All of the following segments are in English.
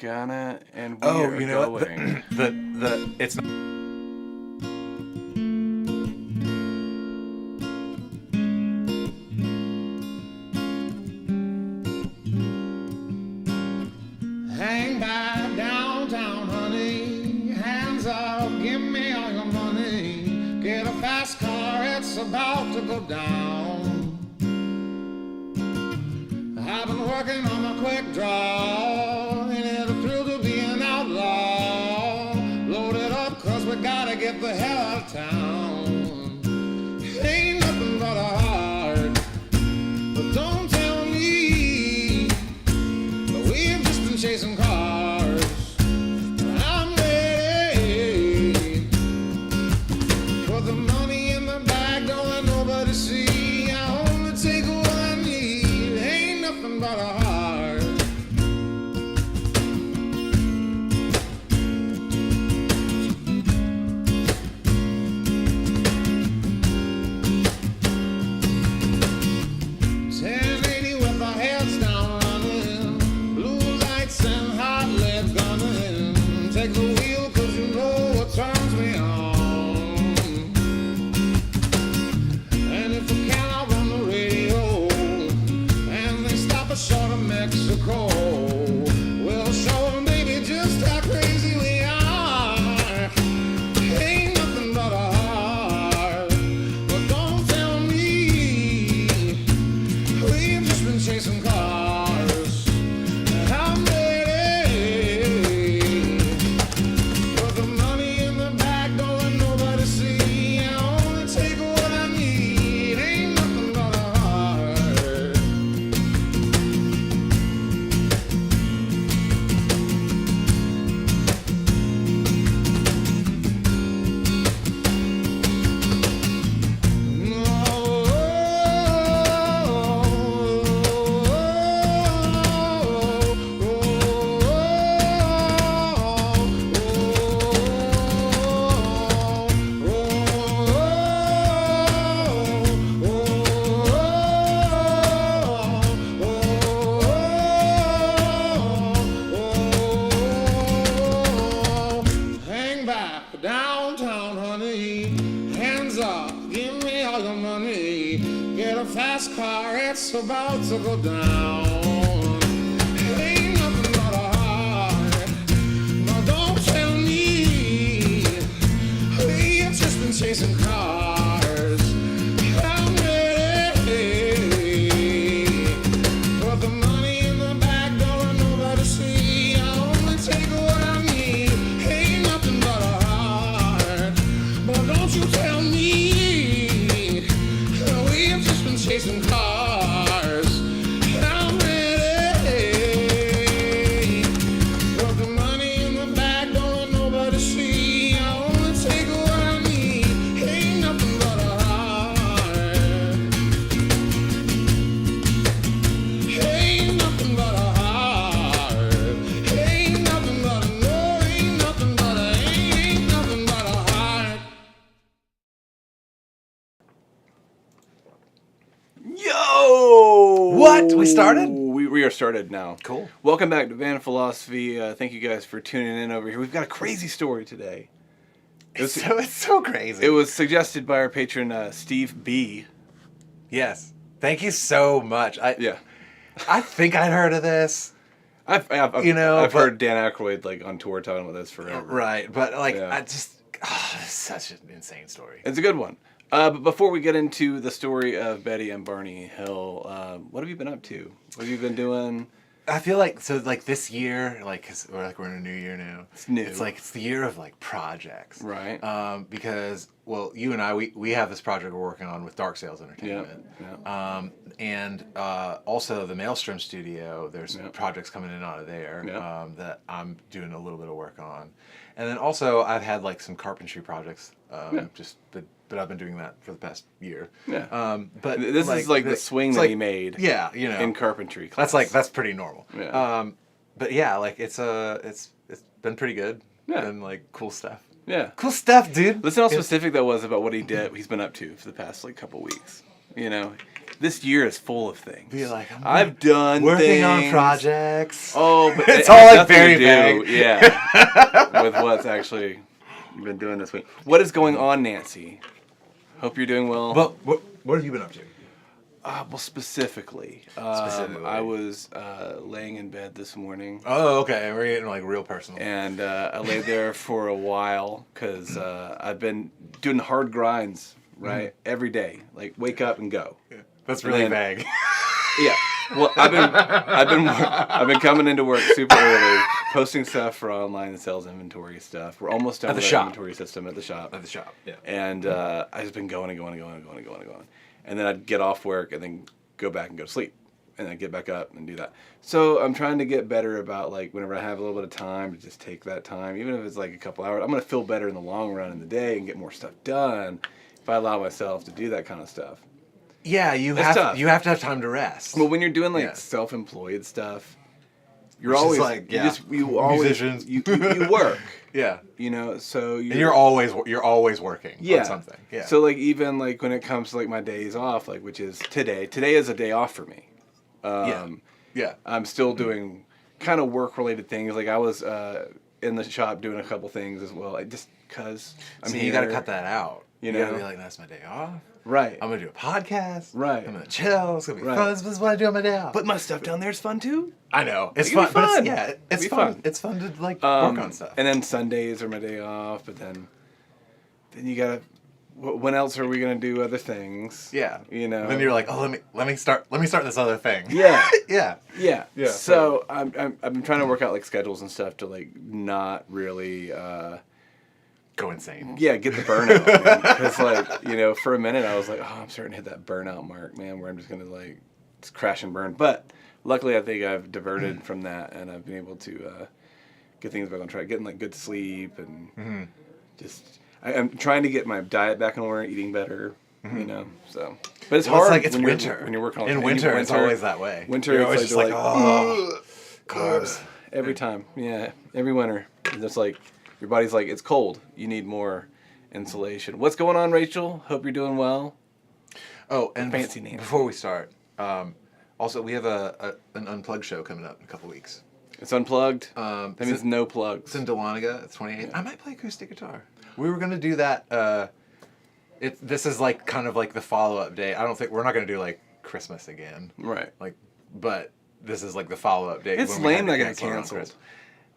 Gonna and we are you know going. the it's not. Hang back downtown, honey. Hands up, give me all your money. Get a fast car, it's about to go down. I've been working on my quick draw. Ain't it a thrill to be an outlaw? Load it up, cause we gotta get the hell out of town. Ain't nothing but a heart, but don't tell me that we've just been chasing cars. I'm ready. Put the money in the bag, don't let nobody see. I only take what I need. Ain't nothing but a heart. 1080 with our heads down running. Blue lights and hot lead gunning. Take the wheel cause you know what turns me on. And if we can, I'll run the radio. And they stop us short of Mexico. We'll show them, baby, just how crazy we are. Ain't nothing but a heart. But don't tell me we've just been chasing cars. I'm ready. Put the money in the bag, don't let nobody see. I only take what I need. Ain't nothing but a heart. Hang back downtown, honey. Hands up, give me all your money. Get a fast car, it's about to go down. Ain't nothing but a heart. No, don't tell me we've just been chasing cars. I'm ready. Put the money in the bag, don't let nobody see. I only take what I need. Ain't nothing but a heart. But don't you tell me we've just been chasing cars. I'm ready. Put the money in the bag, don't let nobody see. I only take what I need. Ain't nothing but a heart. Ain't nothing but a heart. Ain't nothing but a no. Ain't nothing but a ain't nothing but a heart. Yo! What? We started? We are started now. Cool. Welcome back to Van Philosophy. Thank you guys for tuning in over here. We've got a crazy story today. It's so crazy. It was suggested by our patron Steve B. Yes. Thank you so much. Yeah, I think I'd heard of this. I've but- heard Dan Aykroyd like on tour talking about this forever. Right, but like Yeah. it's such an insane story. It's a good one. But before we get into the story of Betty and Barney Hill, what have you been up to? What have you been doing? I feel like this year, like, cause we're in a new year now. It's new. It's the year of like projects, Right. Because you and I we have this project we're working on with Dark Sales Entertainment. Yeah. And also the Maelstrom Studio. There's Yeah. projects coming in out of there Yeah. that I'm doing a little bit of work on, and then also I've had like some carpentry projects. But I've been doing that for the past year. Yeah. But This is like the swing it's that like- he made. Yeah, you know, In carpentry class. that's pretty normal. Yeah. But yeah, like it's been pretty good. Yeah. And like cool stuff. Yeah. Cool stuff, dude. Listen how specific that was about what he did. He's been up to for the past like couple weeks. You know, this year is full of things. Be like, I've done working on things. projects. Oh, but it's it all has like nothing very to do, vague. Yeah, with what's actually been doing this week. What is going on, Nancy? Hope you're doing well. Well, what have you been up to? Well, specifically, I was laying in bed this morning. Oh, okay. We're getting like real personal. And I lay there for a while because I've been doing hard grinds, right? Every day, like wake up and go. Yeah. That's really vague. Yeah. Well, I've been coming into work super early, posting stuff for online sales inventory stuff. We're almost done At the with our shop. inventory system at the shop. At the shop, yeah. And I've just been going. And then I'd get off work and then go back and go to sleep. And then get back up and do that. So I'm trying to get better about, like, whenever I have a little bit of time, to just take that time. Even if it's like a couple hours, I'm going to feel better in the long run in the day and get more stuff done if I allow myself to do that kind of stuff. Yeah, you It's have tough. you have to have time to rest. Well, when you're doing, like, Yeah. self-employed stuff, you're Which is always, like, yeah, you always, musicians. you work, Yeah. you know, so And you're always working yeah. on something. Yeah. So, like, even, like, when it comes to, like, my days off, like, which is today is a day off for me. Yeah. I'm still doing kind of work-related things. Like, I was in the shop doing a couple things as well, like, just because I'm See, here. you got to cut that out. You You got know? to be like, that's my day off. Right. I'm going to do a podcast. Right. I'm going to chill. It's going to be Right. fun. This is what I do on my day off. But my stuff down there is fun, too. I know. It's It can fun. be But fun. it's It'll be fun. fun. It's fun to, like, work on stuff. And then Sundays are my day off, but then you got to... When else are we going to do other things? Yeah. You know? And then you're like, oh, let me start this other thing. Yeah. Yeah. Yeah. Yeah. So I've been trying to work out, like, schedules and stuff to, like, not really... Go insane. Yeah, get the burnout. Because, like, you know, for a minute I was like, oh, I'm starting to hit that burnout mark, man, where I'm just going to, like, just crash and burn. But luckily I think I've diverted from that, and I've been able to get things back on track, getting, like, good sleep, and just... I'm trying to get my diet back in order, eating better, you know, so... But it's Well, hard it's like when you're working on In winter, it's always that way. Winter, You're it's always like, just like, you're oh, carbs. every time, yeah, every winter. It's just like, your body's like, it's cold. You need more insulation. What's going on, Rachel? Hope you're doing well. Oh, and Fancy name. before we start, also we have an unplugged show coming up in a couple weeks. It's unplugged. That That means no plugs. It's in Dahlonega. It's 28th. I might play acoustic guitar. We were gonna do that. This is like kind of like the follow-up day. I don't think we're not gonna do like Christmas again. Right. Like, but this is like the follow-up day. It's when we had lame to that got cancel around canceled. Christmas.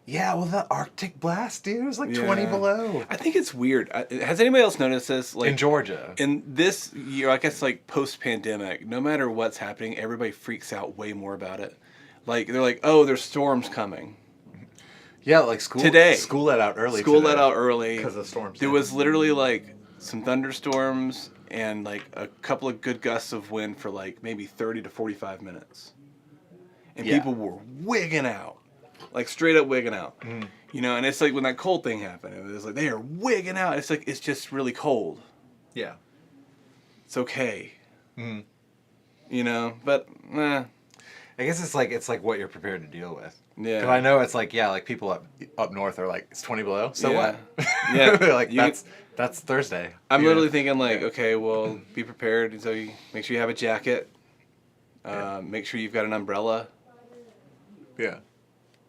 Yeah, well, the Arctic blast, dude, it was like 20 Yeah. below I think it's weird. Has anybody else noticed this? Like in Georgia. in this year, I guess, like post-pandemic, no matter what's happening, everybody freaks out way more about it. Like, they're like, oh, there's storms coming. Yeah, like school Today. School let out early. School today. let out early. because of storms. There was literally like some thunderstorms and like a couple of good gusts of wind for like maybe 30 to 45 minutes. And Yeah. people were wigging out. Like straight up wigging out. You know, and it's like when that cold thing happened, it was like they are wigging out. It's like it's just really cold. Yeah. It's okay. You know, but I guess it's like what you're prepared to deal with. Yeah. Because I know it's like, yeah, like people up north are like, it's 20 below. So Yeah. what? Yeah. They're like, You- that's Thursday. I'm You know? literally thinking like, okay, well, be prepared. So you make sure you have a jacket. Make sure you've got an umbrella. Yeah.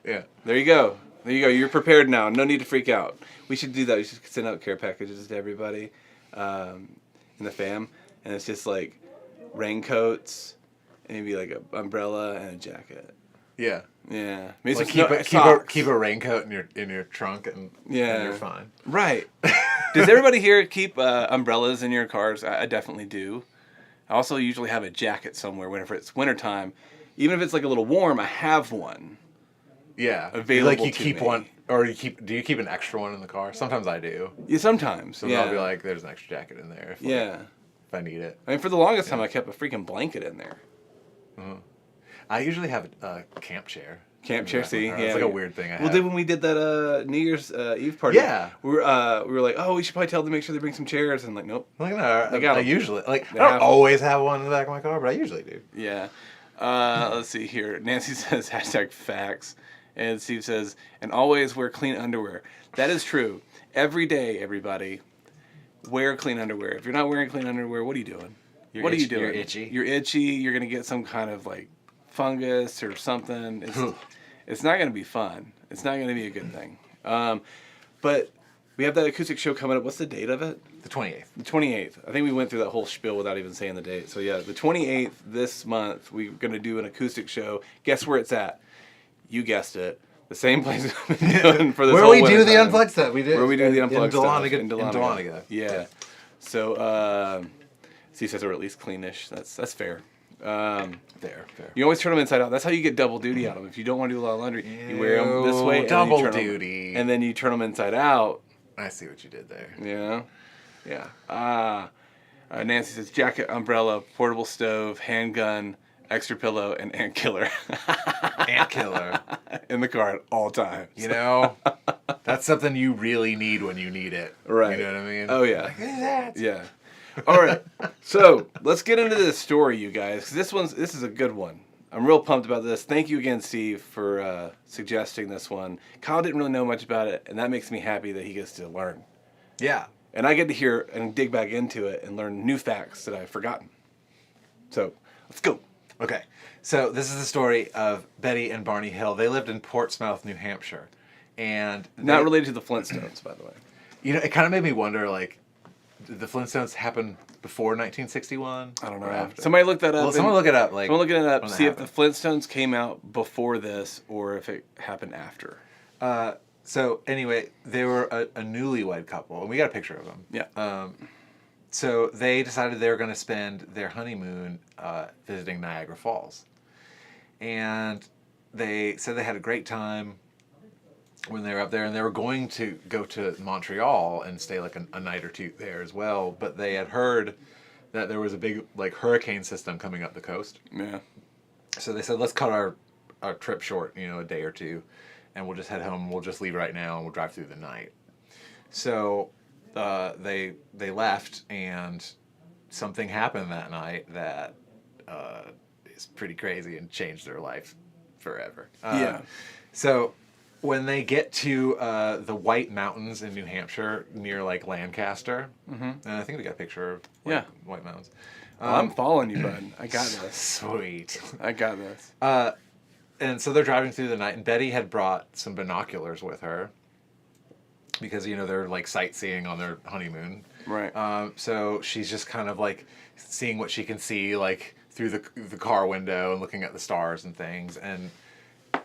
Yeah. There you go. There you go. You're prepared now. No need to freak out. We should do that. We should send out care packages to everybody in the fam. And it's just like raincoats and maybe like an umbrella and a jacket. Yeah. Yeah. Maybe Like some keep a raincoat in your trunk and you're fine. Right. Does everybody here keep umbrellas in your cars? I definitely do. I also usually have a jacket somewhere whenever it's wintertime. Even if it's like a little warm, I have one. Yeah. Available Like you to keep me. one, or do you keep an extra one in the car? Sometimes I do. Yeah, sometimes. So yeah. I'll be like, there's an extra jacket in there. If, like, Yeah. if I need it. I mean, for the longest time, I kept a freaking blanket in there. I usually have a camp chair. Camp chair, see, yeah. It's like a weird thing I have. Well, then when we did that New Year's Eve party, Yeah. we were like, oh, we should probably tell them to make sure they bring some chairs, and like, nope, Like, no, They got I 'em. usually, like, They I don't have 'em. always have one in the back of my car, but I usually do. yeah. Let's see here. Nancy says #facts, and Steve says, and always wear clean underwear. That is true. Every day, everybody, wear clean underwear. If you're not wearing clean underwear, what are you doing? What are you doing? You're itchy. You're itchy. You're gonna get some kind of like fungus or something. It's not gonna be fun. It's not gonna be a good thing. But we have that acoustic show coming up. What's the date of it? The 28th. The 28th. I think we went through that whole spiel without even saying the date. So yeah, the 28th this month, we're going to do an acoustic show. Guess where it's at? You guessed it. The same place we've been doing for this Where whole we do winter the time. unplugged stuff. We did. Where we do the unplugged stuff. In Dahlonega. Yeah. So, he says they're at least cleanish. That's fair. Fair. You always turn them inside out. That's how you get double duty out of them. If you don't want to do a lot of laundry, you wear them this way. Double and then you turn duty. and then you turn them inside out. I see what you did there. Yeah. Nancy says jacket, umbrella, portable stove, handgun, extra pillow, and ant killer. Ant killer. In the car at all times. You know, that's something you really need when you need it. Right. You know what I mean? Oh, yeah. Like, look at that. Yeah. All right. So let's get into this story, you guys, because this is a good one. I'm real pumped about this. Thank you again, Steve, for suggesting this one. Kyle didn't really know much about it, and that makes me happy that he gets to learn. Yeah. And I get to hear and dig back into it and learn new facts that I've forgotten. So let's go. Okay. So this is the story of Betty and Barney Hill. They lived in Portsmouth, New Hampshire. And Not related to the Flintstones, by the way. You know, it kind of made me wonder, like, did the Flintstones happen before 1961? I don't know. Or after? Somebody look that up. Well, someone look it up. Like, someone look it up. when that See if the happened. Flintstones came out before this or if it happened after. So anyway, they were a newlywed couple, and we got a picture of them. Yeah. So they decided they were going to spend their honeymoon visiting Niagara Falls, and they said they had a great time when they were up there, and they were going to go to Montreal and stay like a night or two there as well. But they had heard that there was a big like hurricane system coming up the coast. Yeah. So they said, let's cut our trip short, you know, a day or two, and we'll just head home. We'll just leave right now, and we'll drive through the night. So they left, and something happened that night that is pretty crazy and changed their life forever. Yeah. So when they get to the White Mountains in New Hampshire near like Lancaster, and I think we got a picture of White Mountains. Well, I'm following you, bud. I got this. Sweet. I got this. And so they're driving through the night, and Betty had brought some binoculars with her because, you know, they're like sightseeing on their honeymoon. Right. So she's just kind of like seeing what she can see, like through the car window and looking at the stars and things. And,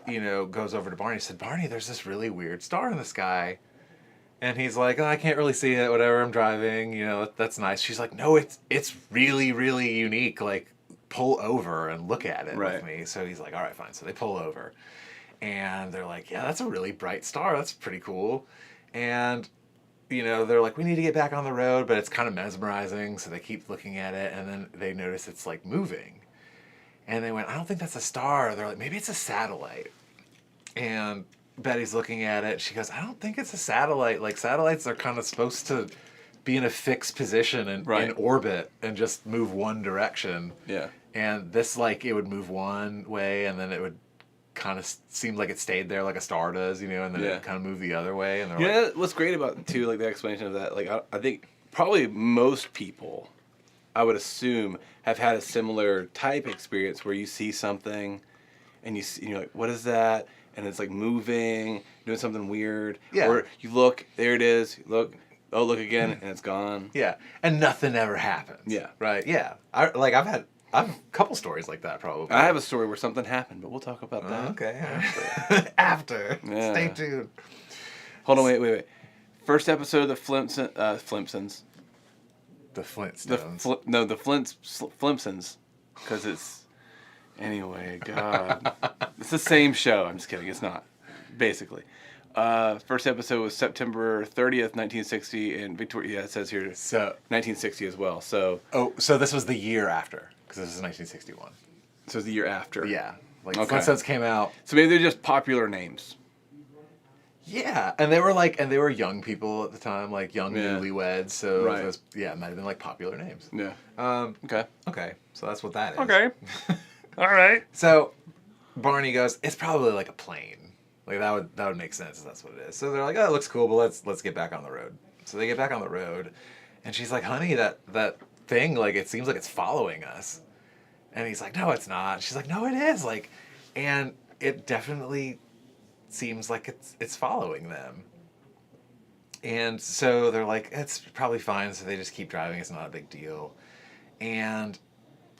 you know, goes over to Barney and said, Barney, there's this really weird star in the sky. And he's like, oh, I can't really see it, whatever, I'm driving, you know, that's nice. She's like, no, it's really, really unique. Like, pull over and look at it with me. So he's like, all right, fine. So they pull over. And they're like, yeah, that's a really bright star. That's pretty cool. And, you know, they're like, we need to get back on the road, but it's kind of mesmerizing. So they keep looking at it, and then they notice it's, like, moving. And they went, I don't think that's a star. They're like, maybe it's a satellite. And Betty's looking at it. She goes, I don't think it's a satellite. Like, satellites are kind of supposed to be in a fixed position and in orbit and just move one direction. Yeah. And this, like, it would move one way, and then it would kind of seem like it stayed there like a star does, you know, and then it kind of moved the other way. And they're like, What's great about, too, like, the explanation of that, like, I think probably most people, I would assume, have had a similar type experience where you see something and you're like, what is that? And it's like moving, doing something weird. Yeah. Or you look, there it is. You look, oh, look again, and it's gone. yeah. And nothing ever happens. Yeah. Right? Yeah. I've had a couple stories like that, probably. I have a story where something happened, but we'll talk about that. Okay. After. Yeah. Stay tuned. Hold on, wait. First episode of the Flimpsons. The Flintstones. The Flimpsons. Because it's... Anyway, God. It's the same show. I'm just kidding. It's not. Basically. First episode was September 30th, 1960, and Victoria, yeah, it says here, So 1960 as well. So so this was the year after, because this is 1961. it's the year after. Yeah. Like, Okay. Flintstones came out. So maybe they're just popular names. Yeah, and they were young people at the time, like young newlyweds. So Right. it was, it might have been like popular names. Yeah. Okay, so that's what that is. Okay. All right. So Barney goes, it's probably like a plane. Like that would make sense if that's what it is. So they're like, oh, it looks cool, but let's get back on the road. So they get back on the road, and she's like, honey, that thing, like, it seems like it's following us. And he's like, no, it's not. She's like, no, it is. Like, and it definitely seems like it's following them. And so they're like, it's probably fine. So they just keep driving. It's not a big deal. And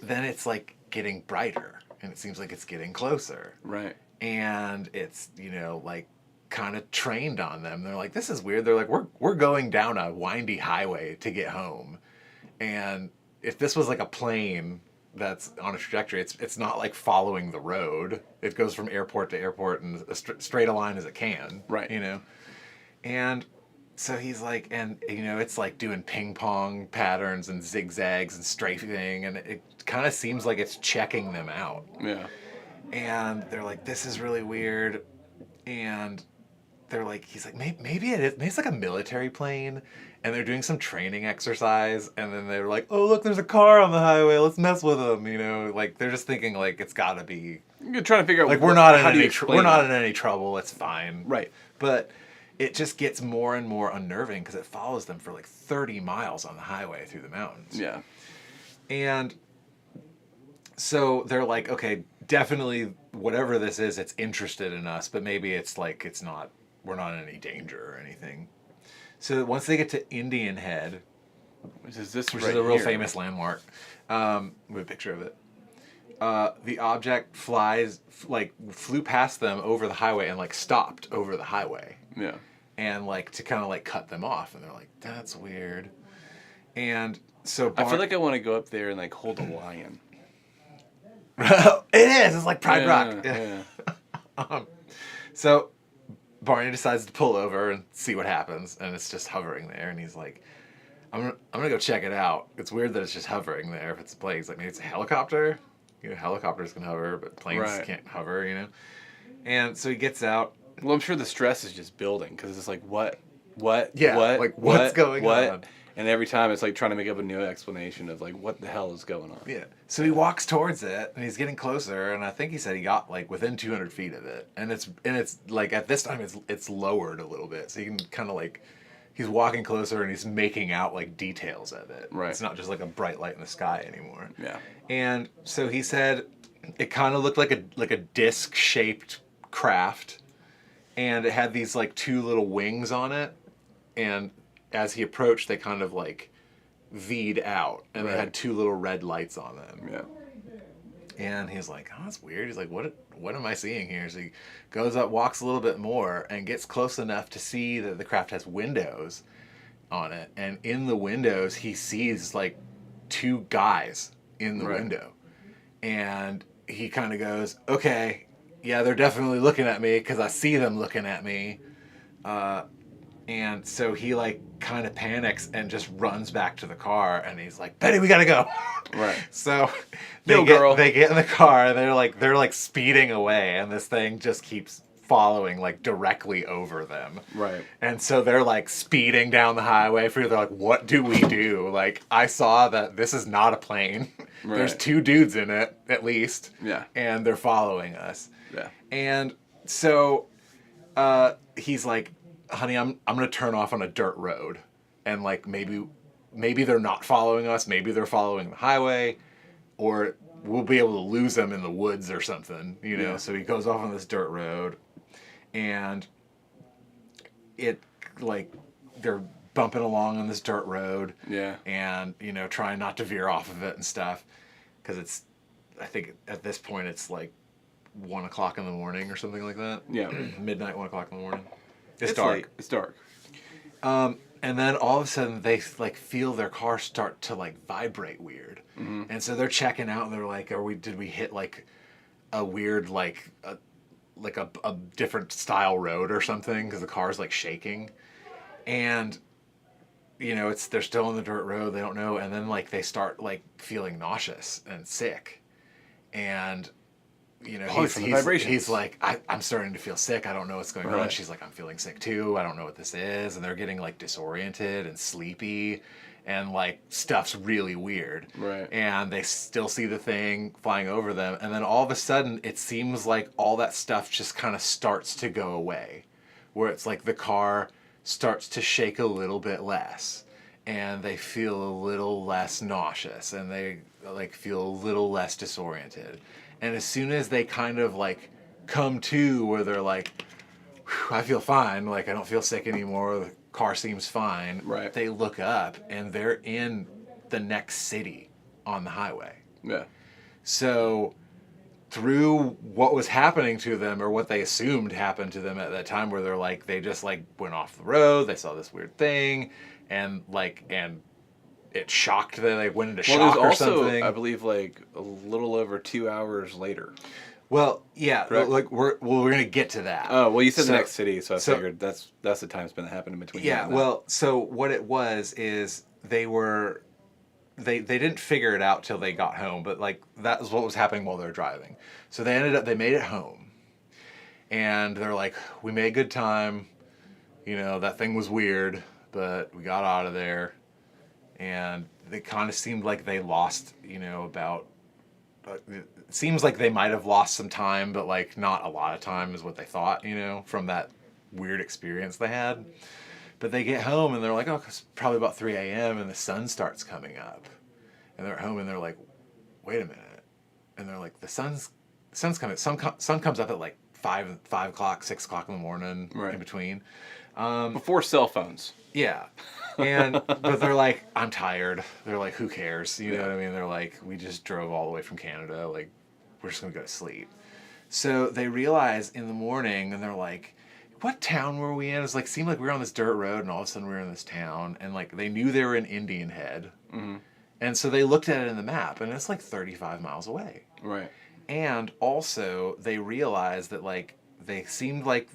then it's like getting brighter, and it seems like it's getting closer. Right. And it's, like kind of trained on them. They're like, this is weird. They're like, we're going down a windy highway to get home. And if this was like a plane that's on a trajectory, it's not like following the road. It goes from airport to airport in as straight a line as it can. Right. And so he's like, and it's like doing ping pong patterns and zigzags and strafing, and it kind of seems like it's checking them out. Yeah. And they're like, this is really weird. And they're like, he's like, maybe it is. Maybe it's like a military plane, and they're doing some training exercise, and then they're like, oh, look, there's a car on the highway. Let's mess with them. Like they're just thinking like it's got to be. You're trying to figure out like we're not in in any trouble. It's fine. Right. But it just gets more and more unnerving because it follows them for like 30 miles on the highway through the mountains. Yeah. And so they're like, okay, definitely whatever this is, it's interested in us, but maybe it's like we're not in any danger or anything. So once they get to Indian Head, which is a real famous landmark, we have a picture of it. The object flew past them over the highway and like stopped over the highway. Yeah. And like to kind of like cut them off, and they're like, that's weird. And so I feel like I want to go up there and like hold a lion. It is. It's like Pride Rock. Yeah. So Barney decides to pull over and see what happens, and it's just hovering there. And he's like, I'm gonna go check it out. It's weird that it's just hovering there. If it's a plane, he's like, maybe it's a helicopter. Helicopters can hover, but planes can't hover. And so he gets out. Well, I'm sure the stress is just building because it's like what, what's going on? And every time it's like trying to make up a new explanation of like what the hell is going on. Yeah. So he walks towards it, and he's getting closer, and I think he said he got like within 200 feet of it, and it's like at this time it's lowered a little bit, so you can kind of like he's walking closer and he's making out like details of it. Right. It's not just like a bright light in the sky anymore. Yeah. And so he said it kind of looked like a disc shaped craft, and it had these like two little wings on it, and as he approached, they kind of like V'd out, and they had two little red lights on them. Yeah. And he's like, oh, that's weird. He's like, what am I seeing here? So he goes up, walks a little bit more, and gets close enough to see that the craft has windows on it. And in the windows, he sees like two guys in the window. And he kind of goes, okay, yeah, they're definitely looking at me because I see them looking at me. And so he like kind of panics and just runs back to the car, and he's like, Betty, we gotta go. Right. So they get in the car, and they're like speeding away, and this thing just keeps following like directly over them. Right. And so they're like speeding down the highway. They're like, what do we do? Like, I saw that this is not a plane. Right. There's two dudes in it at least. Yeah. And they're following us. Yeah. And so he's like, honey, I'm gonna turn off on a dirt road, and like maybe they're not following us, maybe they're following the highway, or we'll be able to lose them in the woods or something, Yeah. So he goes off on this dirt road, and it like they're bumping along on this dirt road, and trying not to veer off of it and stuff, because I think at this point it's like 1 o'clock in the morning or something like that. Yeah. Midnight, 1 o'clock in the morning. It's dark. Late. It's dark. And then all of a sudden they like feel their car start to like vibrate weird. Mm-hmm. And so they're checking out, and they're like, did we hit like a weird like a different style road or something, because the car's like shaking. And they're still on the dirt road, they don't know, and then like they start like feeling nauseous and sick. And he's like, I'm starting to feel sick. I don't know what's going on. She's like, I'm feeling sick too. I don't know what this is. And they're getting like disoriented and sleepy, and like stuff's really weird. Right. And they still see the thing flying over them. And then all of a sudden it seems like all that stuff just kind of starts to go away, where it's like the car starts to shake a little bit less. and they feel a little less nauseous, and they like feel a little less disoriented. And as soon as they kind of like come to where they're like, I feel fine, like I don't feel sick anymore, the car seems fine. Right. They look up and they're in the next city on the highway. Yeah. So through what was happening to them, or what they assumed happened to them at that time, where they're like, they just like went off the road, they saw this weird thing, and it shocked them, they went into shock or something. I believe, like a little over 2 hours later. Well, yeah, Correct? like we're gonna get to that. Oh, well, you said So- the next city, so I so- figured that's the time span that happened in between. Yeah, now and well, so what it was is they didn't figure it out till they got home, but like that was what was happening while they were driving. So they made it home, and they're like, we made good time, that thing was weird, but we got out of there, and they kind of seemed like they lost, about, it seems like they might have lost some time, but like not a lot of time is what they thought, from that weird experience they had. But they get home and they're like, oh, it's probably about 3 a.m. and the sun starts coming up. And they're at home and they're like, wait a minute. And they're like, the sun's coming. Sun comes up at like 5 o'clock, 6 o'clock in the morning, Right. in between. before cell phones. Yeah. But they're like, I'm tired. They're like, who cares? You know what I mean? They're like, we just drove all the way from Canada. Like, we're just going to go to sleep. So they realize in the morning, and they're like, what town were we in? It's like, seemed like we were on this dirt road, and all of a sudden we were in this town. And like, they knew they were in Indian Head. Mm-hmm. And so they looked at it in the map, and it's like 35 miles away. Right. And also, they realized that like, they seemed like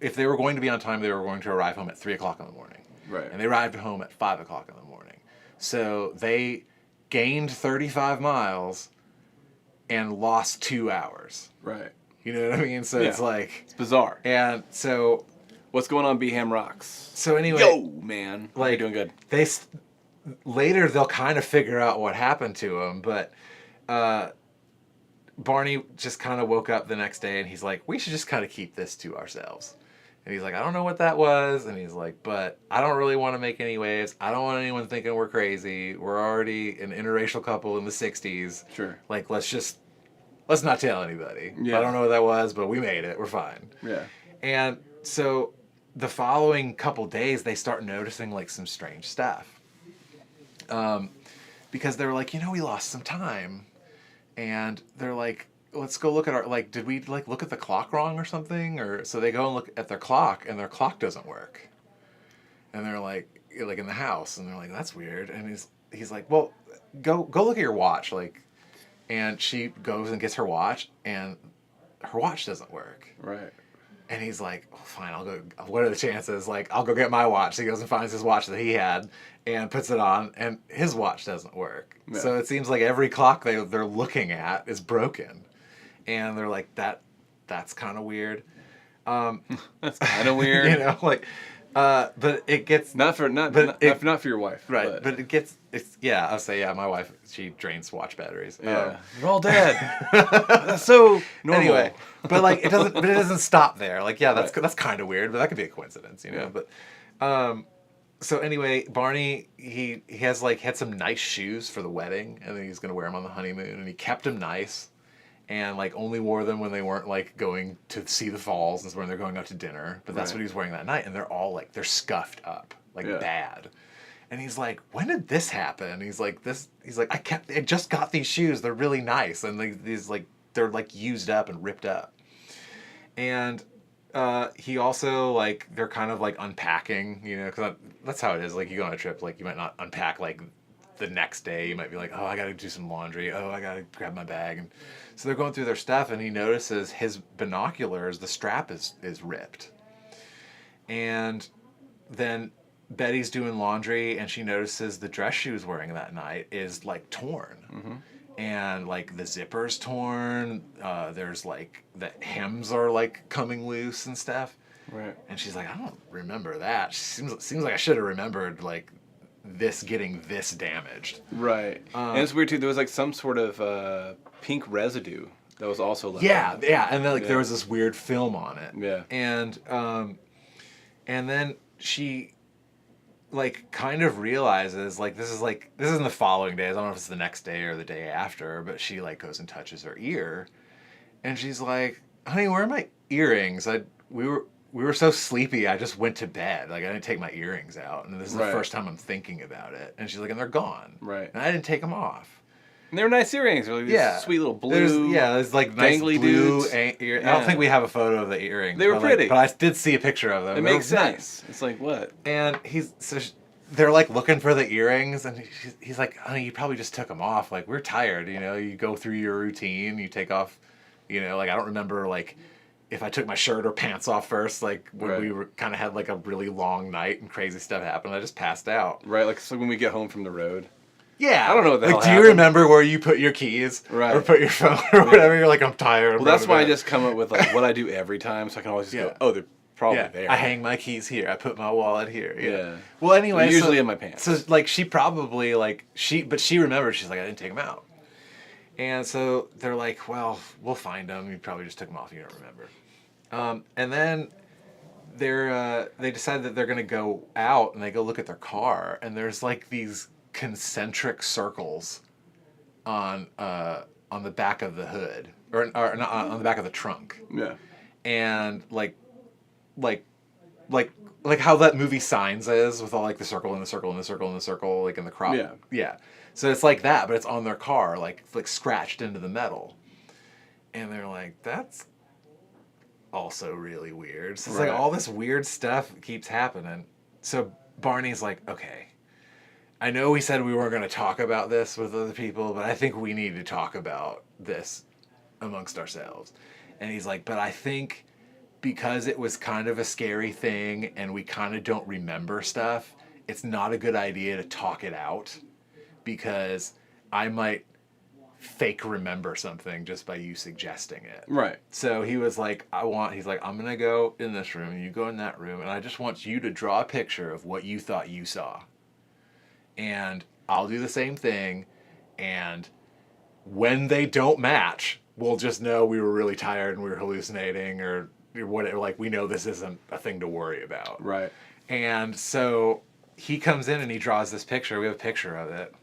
if they were going to be on time, they were going to arrive home at 3 o'clock in the morning. Right. And they arrived home at 5 o'clock in the morning. So they gained 35 miles and lost 2 hours. Right. You know what I mean? So it's like... It's bizarre. And so... What's going on, Beham Rocks? So anyway... Yo, man. Like, you're doing good. Later, they'll kind of figure out what happened to him, but... Barney just kind of woke up the next day and he's like, we should just kind of keep this to ourselves. And he's like, I don't know what that was. And he's like, but I don't really want to make any waves. I don't want anyone thinking we're crazy. We're already an interracial couple in the 60s. Sure. Like, let's not tell anybody. Yeah. I don't know what that was, but we made it. We're fine. Yeah. And so the following couple days, they start noticing like some strange stuff. Because they're like, we lost some time. And they're like, let's go look at our, like, did we like look at the clock wrong or something? Or so they go and look at their clock, and their clock doesn't work. And they're like in the house, and they're like, that's weird. And he's like, well, go look at your watch, like. And she goes and gets her watch, and her watch doesn't work. Right. And he's like, oh, fine, I'll go. What are the chances? Like, I'll go get my watch. So he goes and finds his watch that he had and puts it on, and his watch doesn't work. Yeah. So it seems like every clock they're looking at is broken. And they're like, that's kind of weird. That's kind of weird. But it gets... Not for your wife. Right, but it gets... I'll say, my wife, she drains watch batteries. Yeah. They're all dead. That's so normal. Anyway, but like, it doesn't stop there. Like, that's kind of weird, but that could be a coincidence, Yeah. But, so anyway, Barney, he has like had some nice shoes for the wedding, and then he's going to wear them on the honeymoon, and he kept them nice. And like only wore them when they weren't like going to see the falls and when they're going out to dinner. But that's what he was wearing that night, and they're all like they're scuffed up, like bad. And he's like, when did this happen? He's like, I just got these shoes. They're really nice, and they're like used up and ripped up. And he also like they're kind of like unpacking, because that's how it is. Like you go on a trip, like you might not unpack like the next day. You might be like, oh, I got to do some laundry. Oh, I got to grab my bag. And so they're going through their stuff, and he notices his binoculars, the strap is ripped. And then Betty's doing laundry, and she notices the dress she was wearing that night is like torn. Mm-hmm. And like the zipper's torn. There's like the hems are like coming loose and stuff. Right. And she's like, I don't remember that. Seems like I should have remembered like this getting this damaged. Right. And it's weird too. There was like some sort of pink residue that was also left. Yeah. And then there was this weird film on it. Yeah. And then she like kind of realizes like this is in the following days. I don't know if it's the next day or the day after, but she like goes and touches her ear, and she's like, "Honey, where are my earrings? We were so sleepy. I just went to bed. Like I didn't take my earrings out, and this is the first time I'm thinking about it." And she's like, "And they're gone. Right. And I didn't take them off." And they were nice earrings. They're like these sweet little blue. There's like nice dangly blue dudes. I don't think we have a photo of the earrings. They were pretty. But I did see a picture of them. It makes sense. It's like, what? And they're like looking for the earrings, and he's like, "Honey, you probably just took them off. Like we're tired, you know. You go through your routine, you take off, you know. Like I don't remember like if I took my shirt or pants off first. Like when we were kind of had like a really long night and crazy stuff happened. I just passed out. Right, like so when we get home from the road. Yeah, I don't know what the hell do you happened. remember where you put your keys or put your phone or whatever? You're like, I'm tired. Well, that's why I just come up with like what I do every time, so I can always just go, oh, they're probably there. I hang my keys here. I put my wallet here. Yeah. Well, anyway, they're usually in my pants. So like she probably like but she remembered. She's like, I didn't take them out. And so they're like, well, we'll find them. You probably just took them off. You don't remember. And then they decide that they're gonna go out and they go look at their car, and there's like these concentric circles on the back of the hood or not, on the back of the trunk. Yeah. And like how that movie Signs is with all like the circle and the circle and the circle and the circle like in the crop. Yeah. Yeah. So it's like that, but it's on their car, like scratched into the metal. And they're like, that's also really weird. So it's like all this weird stuff keeps happening. So Barney's like, okay, I know we said we weren't going to talk about this with other people, but I think we need to talk about this amongst ourselves. And he's like, but I think because it was kind of a scary thing and we kind of don't remember stuff, it's not a good idea to talk it out because I might fake remember something just by you suggesting it. Right. So he was like, he's like, I'm going to go in this room and you go in that room and I just want you to draw a picture of what you thought you saw. And I'll do the same thing, and when they don't match, we'll just know we were really tired and we were hallucinating or whatever. Like, we know this isn't a thing to worry about. Right. And so he comes in and he draws this picture. We have a picture of it.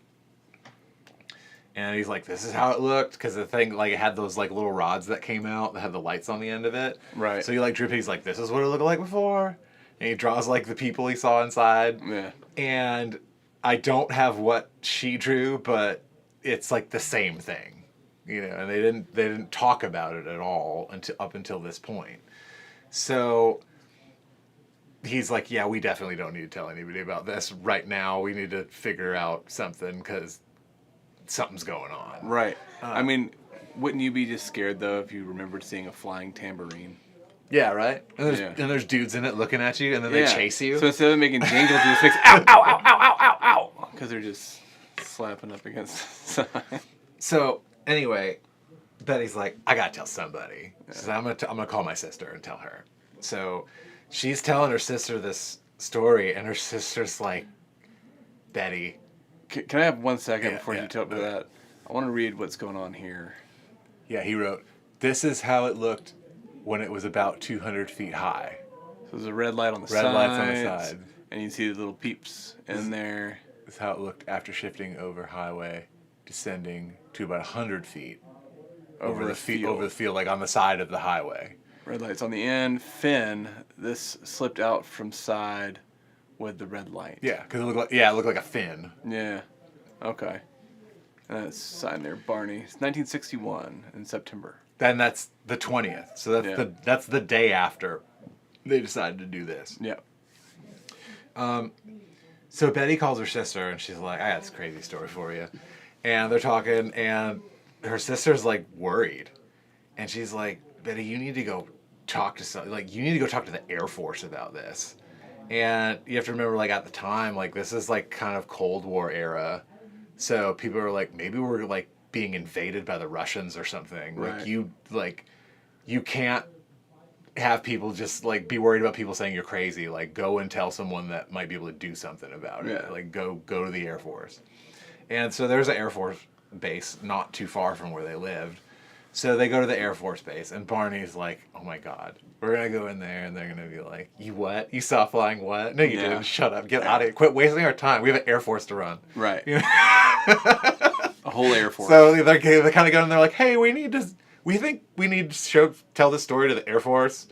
And he's like, this is how it looked, because the thing, like, it had those, like, little rods that came out that had the lights on the end of it. Right. So he, like, drew it. He's like, this is what it looked like before. And he draws, like, the people he saw inside. Yeah. And I don't have what she drew, but it's like the same thing, you know. And they didn't talk about it at all up until this point. So he's like, yeah, we definitely don't need to tell anybody about this right now. We need to figure out something because something's going on. Right. I mean, wouldn't you be just scared though if you remembered seeing a flying tambourine? Yeah, right. And there's dudes in it looking at you, and then they chase you. So instead of making jingles, you just make ow, ow, ow, ow, ow, ow, ow, because they're just slapping up against the side. So anyway, Betty's like, I gotta tell somebody. She says, I'm gonna call my sister and tell her. So she's telling her sister this story, and her sister's like, Betty. Can I have 1 second before you talk to that? I want to read what's going on here. Yeah, he wrote, this is how it looked when it was about 200 feet high. So there's a red light on the side. Red lights on the side. And you see the little peeps in there. This is how it looked after shifting over highway, descending to about 100 feet. Over the field, like on the side of the highway. Red lights on the end. Finn, this slipped out from side with the red light. Yeah, because it looked like a fin. Yeah. Okay. And that's signed there, Barney. It's 1961 in September. Then that's the 20th. So that's the day after they decided to do this. Yeah. So Betty calls her sister and she's like, I got this crazy story for you. And they're talking and her sister's like worried. And she's like, Betty, you need to go talk to you need to go talk to the Air Force about this. And you have to remember, like, at the time, like, this is like kind of Cold War era. So people are like, maybe we're like being invaded by the Russians or something. Right. Like you can't have people just like be worried about people saying you're crazy. Like, go and tell someone that might be able to do something about it. Yeah. Like, go to the Air Force. And so there's an Air Force base not too far from where they lived. So they go to the Air Force Base, and Barney's like, oh my God, we're going to go in there, and they're going to be like, you what? You saw flying what? No, you Yeah. didn't. Shut up. Get out of here. Quit wasting our time. We have an Air Force to run. Right. You know? A whole Air Force. So they kind of go in and they're like, hey, we think we need to tell this story to the Air Force.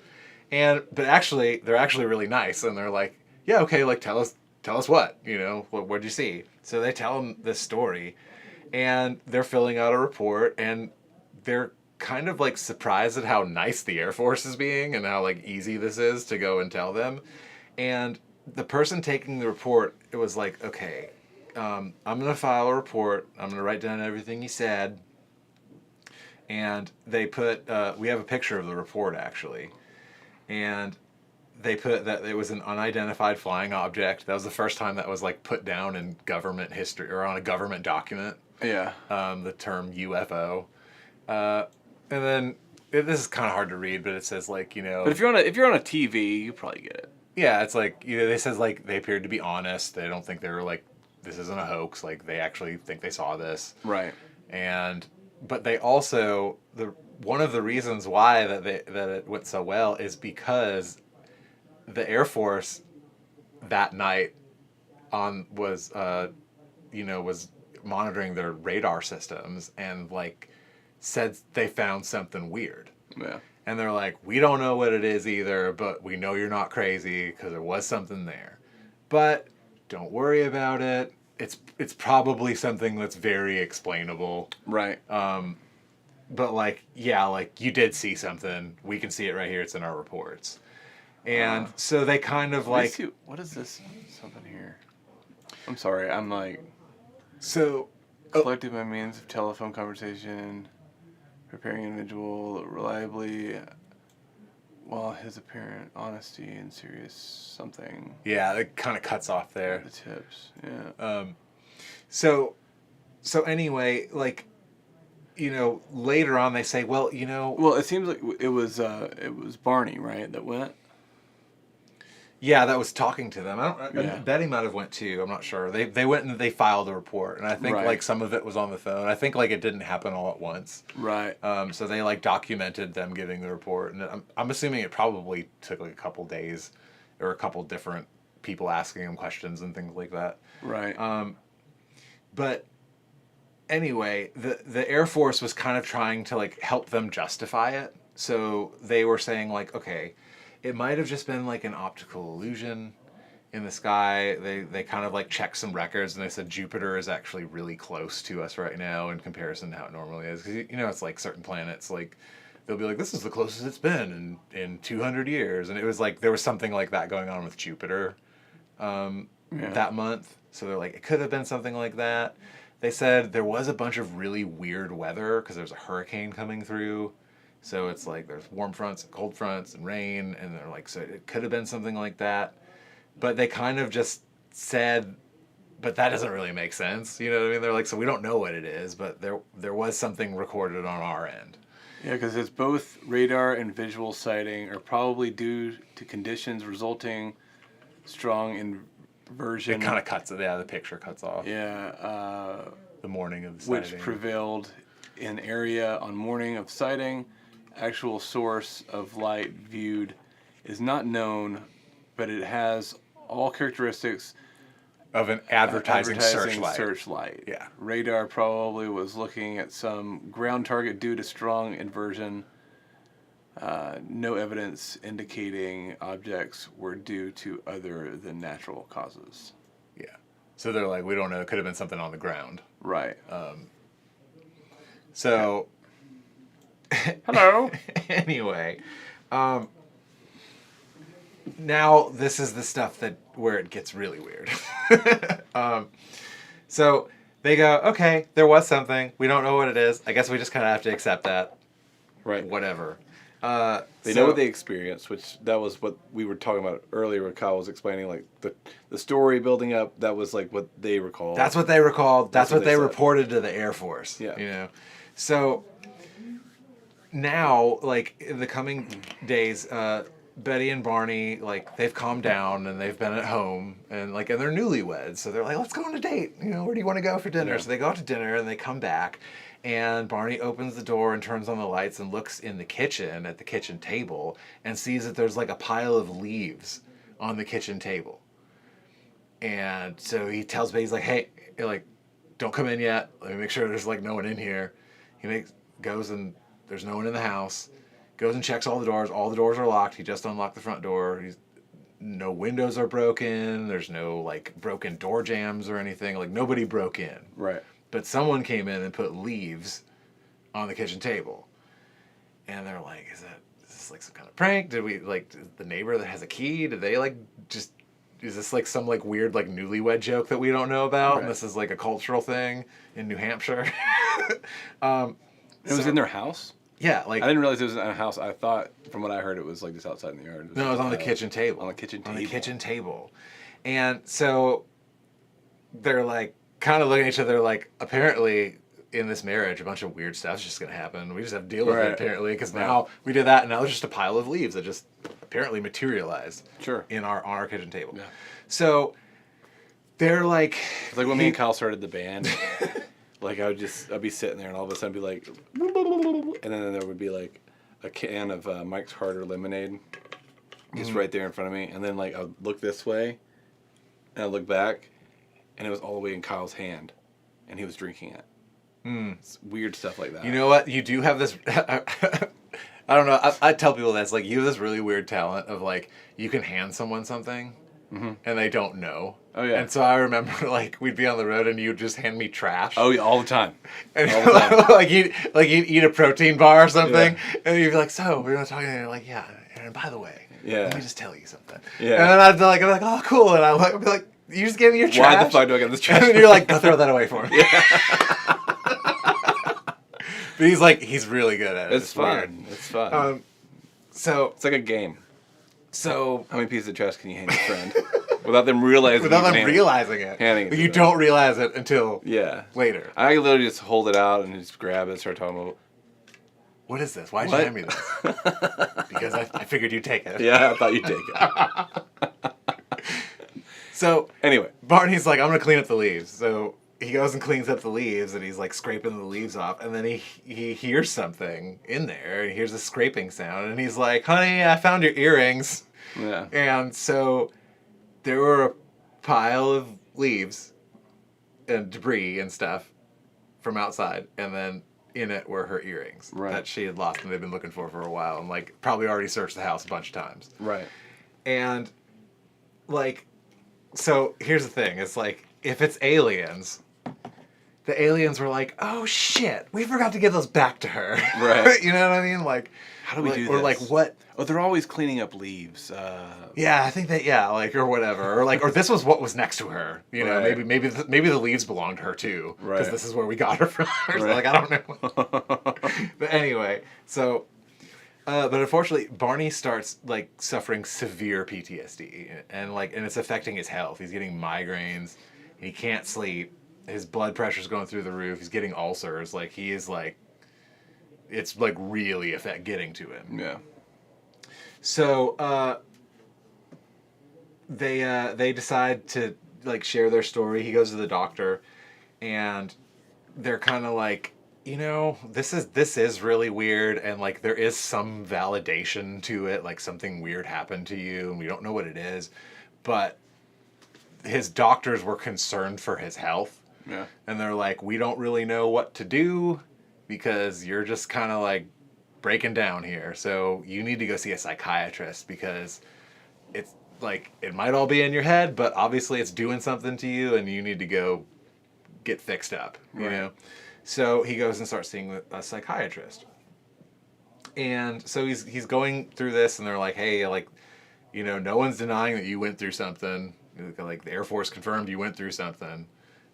But actually, they're actually really nice, and they're like, yeah, okay, like tell us what, what'd you see? So they tell them this story, and they're filling out a report, and they're kind of like surprised at how nice the Air Force is being and how like easy this is to go and tell them. And the person taking the report, it was like, okay, I'm gonna file a report. I'm gonna write down everything you said. And they put, we have a picture of the report actually. And they put that it was an unidentified flying object. That was the first time that was like put down in government history or on a government document. Yeah. The term UFO. And then this is kind of hard to read, but it says like, But if you're on a TV, you probably get it. Yeah, it's like, they says like they appeared to be honest. They don't think they were like, this isn't a hoax. Like they actually think they saw this. Right. But they also, one of the reasons why that it went so well is because the Air Force that night was monitoring their radar systems and like said they found something weird. Yeah. And they're like, we don't know what it is either, but we know you're not crazy because there was something there. But don't worry about it. It's probably something that's very explainable. Right. But like, yeah, like you did see something. We can see it right here. It's in our reports. And so they kind of like... What is this? Something here. I'm sorry. I'm like... So... Collecting by means of telephone conversation, preparing an individual reliably while his apparent honesty and serious something. Yeah, it kind of cuts off there. The tips, yeah. So anyway, like, later on they say, well, Well, it seems like it was Barney, right, that went? Yeah, that was talking to them. Yeah. Betty might have went too. I'm not sure. They went and they filed a report, and I think Right. like some of it was on the phone. I think like it didn't happen all at once. Right. So they like documented them giving the report, and I'm assuming it probably took like a couple days, or a couple different people asking them questions and things like that. Right. But anyway, the Air Force was kind of trying to like help them justify it. So they were saying like, okay, it might have just been like an optical illusion in the sky. They kind of like checked some records, and they said Jupiter is actually really close to us right now in comparison to how it normally is. Because it's like certain planets, like they'll be like, this is the closest it's been in 200 years, and it was like there was something like that going on with Jupiter that month. So they're like, it could have been something like that. They said there was a bunch of really weird weather because there's a hurricane coming through. So it's like there's warm fronts and cold fronts and rain, and they're like, so it could have been something like that. But they kind of just said, but that doesn't really make sense. You know what I mean? They're like, so we don't know what it is, but there was something recorded on our end. Yeah, because it's both radar and visual sighting are probably due to conditions resulting strong inversion. It kind of cuts it. Yeah, the picture cuts off. Yeah. The morning of the which sighting. prevailed in area on morning of sighting. Actual source of light viewed is not known, but it has all characteristics of an advertising searchlight. Yeah. Radar probably was looking at some ground target due to strong inversion. No evidence indicating objects were due to other than natural causes. Yeah. So they're like, we don't know. It could have been something on the ground. Right. So... Hello. Anyway, now this is the stuff where it gets really weird. So they go, okay, there was something. We don't know what it is. I guess we just kind of have to accept that. Right. Whatever. They know what they experienced, which that was what we were talking about earlier when Kyle was explaining, like the story building up. That was like what they recalled. That's what they recalled. That's what they said. reported to the Air Force. Yeah. So now, like in the coming days, Betty and Barney, like they've calmed down and they've been at home and they're newlyweds. So they're like, let's go on a date. Where do you want to go for dinner? Yeah. So they go out to dinner and they come back And Barney opens the door and turns on the lights and looks in the kitchen at the kitchen table and sees that there's like a pile of leaves on the kitchen table. And so he tells Betty, he's like, hey, like, don't come in yet. Let me make sure there's like no one in here. He goes and there's no one in the house. Goes and checks all the doors. All the doors are locked. He just unlocked the front door. No windows are broken. There's no like broken door jams or anything. Like nobody broke in. Right. But someone came in and put leaves on the kitchen table. And they're like, is this like some kind of prank? Did we like the neighbor that has a key? Did they like just, is this like some like weird like newlywed joke that we don't know about? Right. And this is like a cultural thing in New Hampshire. It was in their house? Yeah, like I didn't realize it was in a house. I thought, from what I heard, it was like just outside in the yard. No, it was on the kitchen table. On the kitchen table. On the kitchen table. And so they're like kind of looking at each other like, apparently in this marriage a bunch of weird stuff's just gonna happen. We just have to deal with it apparently, because now we did that and now there's just a pile of leaves that just apparently materialized on our kitchen table. Yeah. So they're like, it's like when me and Kyle started the band. Like I'd be sitting there and all of a sudden be like, and then there would be like a can of Mike's Harder lemonade just right there in front of me, and then like I'd look this way and I'd look back and it was all the way in Kyle's hand and he was drinking it. It's weird stuff like that. You know what? You do have this. I don't know. I tell people that's like, you have this really weird talent of like, you can hand someone something and they don't know. Oh yeah. And so I remember like we'd be on the road and you'd just hand me trash. Oh yeah, all the time. And all the time. like you'd eat a protein bar or something, and you'd be like, "So we're gonna talk," and you're like, "Yeah." And by the way, let me just tell you something. Yeah. And then I'd be like, "Oh, cool," and I'd be like, "You just gave me your trash. Why the fuck do I get this trash?" And you're like, "Go throw that away for me." Yeah. But he's really good at it. It's fun. Weird. It's fun. So it's like a game. So how many pieces of trash can you hand your friend without them realizing? It. You don't realize it until later. I literally just hold it out and just grab it and start talking about. What is this? Why'd you hand me this? Because I figured you'd take it. Yeah, I thought you'd take it. So anyway, Barney's like, I'm gonna clean up the leaves. So he goes and cleans up the leaves, and he's like scraping the leaves off, and then he hears something in there, and he hears a scraping sound, and he's like, "Honey, I found your earrings." Yeah. And so there were a pile of leaves and debris and stuff from outside, and then in it were her earrings that she had lost and they'd been looking for a while, and like probably already searched the house a bunch of times. Right. And like, so here's the thing: it's like, if it's aliens, the aliens were like, "Oh shit, we forgot to give those back to her." Right. You know what I mean? Like, how do we do this? Or like, what? Oh, they're always cleaning up leaves. Yeah, I think that, like, or whatever, or this was what was next to her. You know, maybe the leaves belonged to her too, because this is where we got her from. So, like, I don't know. But anyway, so, but unfortunately, Barney starts like suffering severe PTSD, and it's affecting his health. He's getting migraines. He can't sleep. His blood pressure's going through the roof. He's getting ulcers. Like, he is like, it's like really getting to him. Yeah. So they decide to like share their story. He goes to the doctor, and they're kind of like, you know, this is really weird, and like there is some validation to it, like something weird happened to you, and we don't know what it is, but his doctors were concerned for his health. Yeah. And they're like, we don't really know what to do because you're just kind of like breaking down here. So you need to go see a psychiatrist, because it's like, it might all be in your head, but obviously it's doing something to you and you need to go get fixed up, you know? So he goes and starts seeing a psychiatrist. And so he's going through this, and they're like, hey, like, you know, no one's denying that you went through something. Like, the Air Force confirmed you went through something.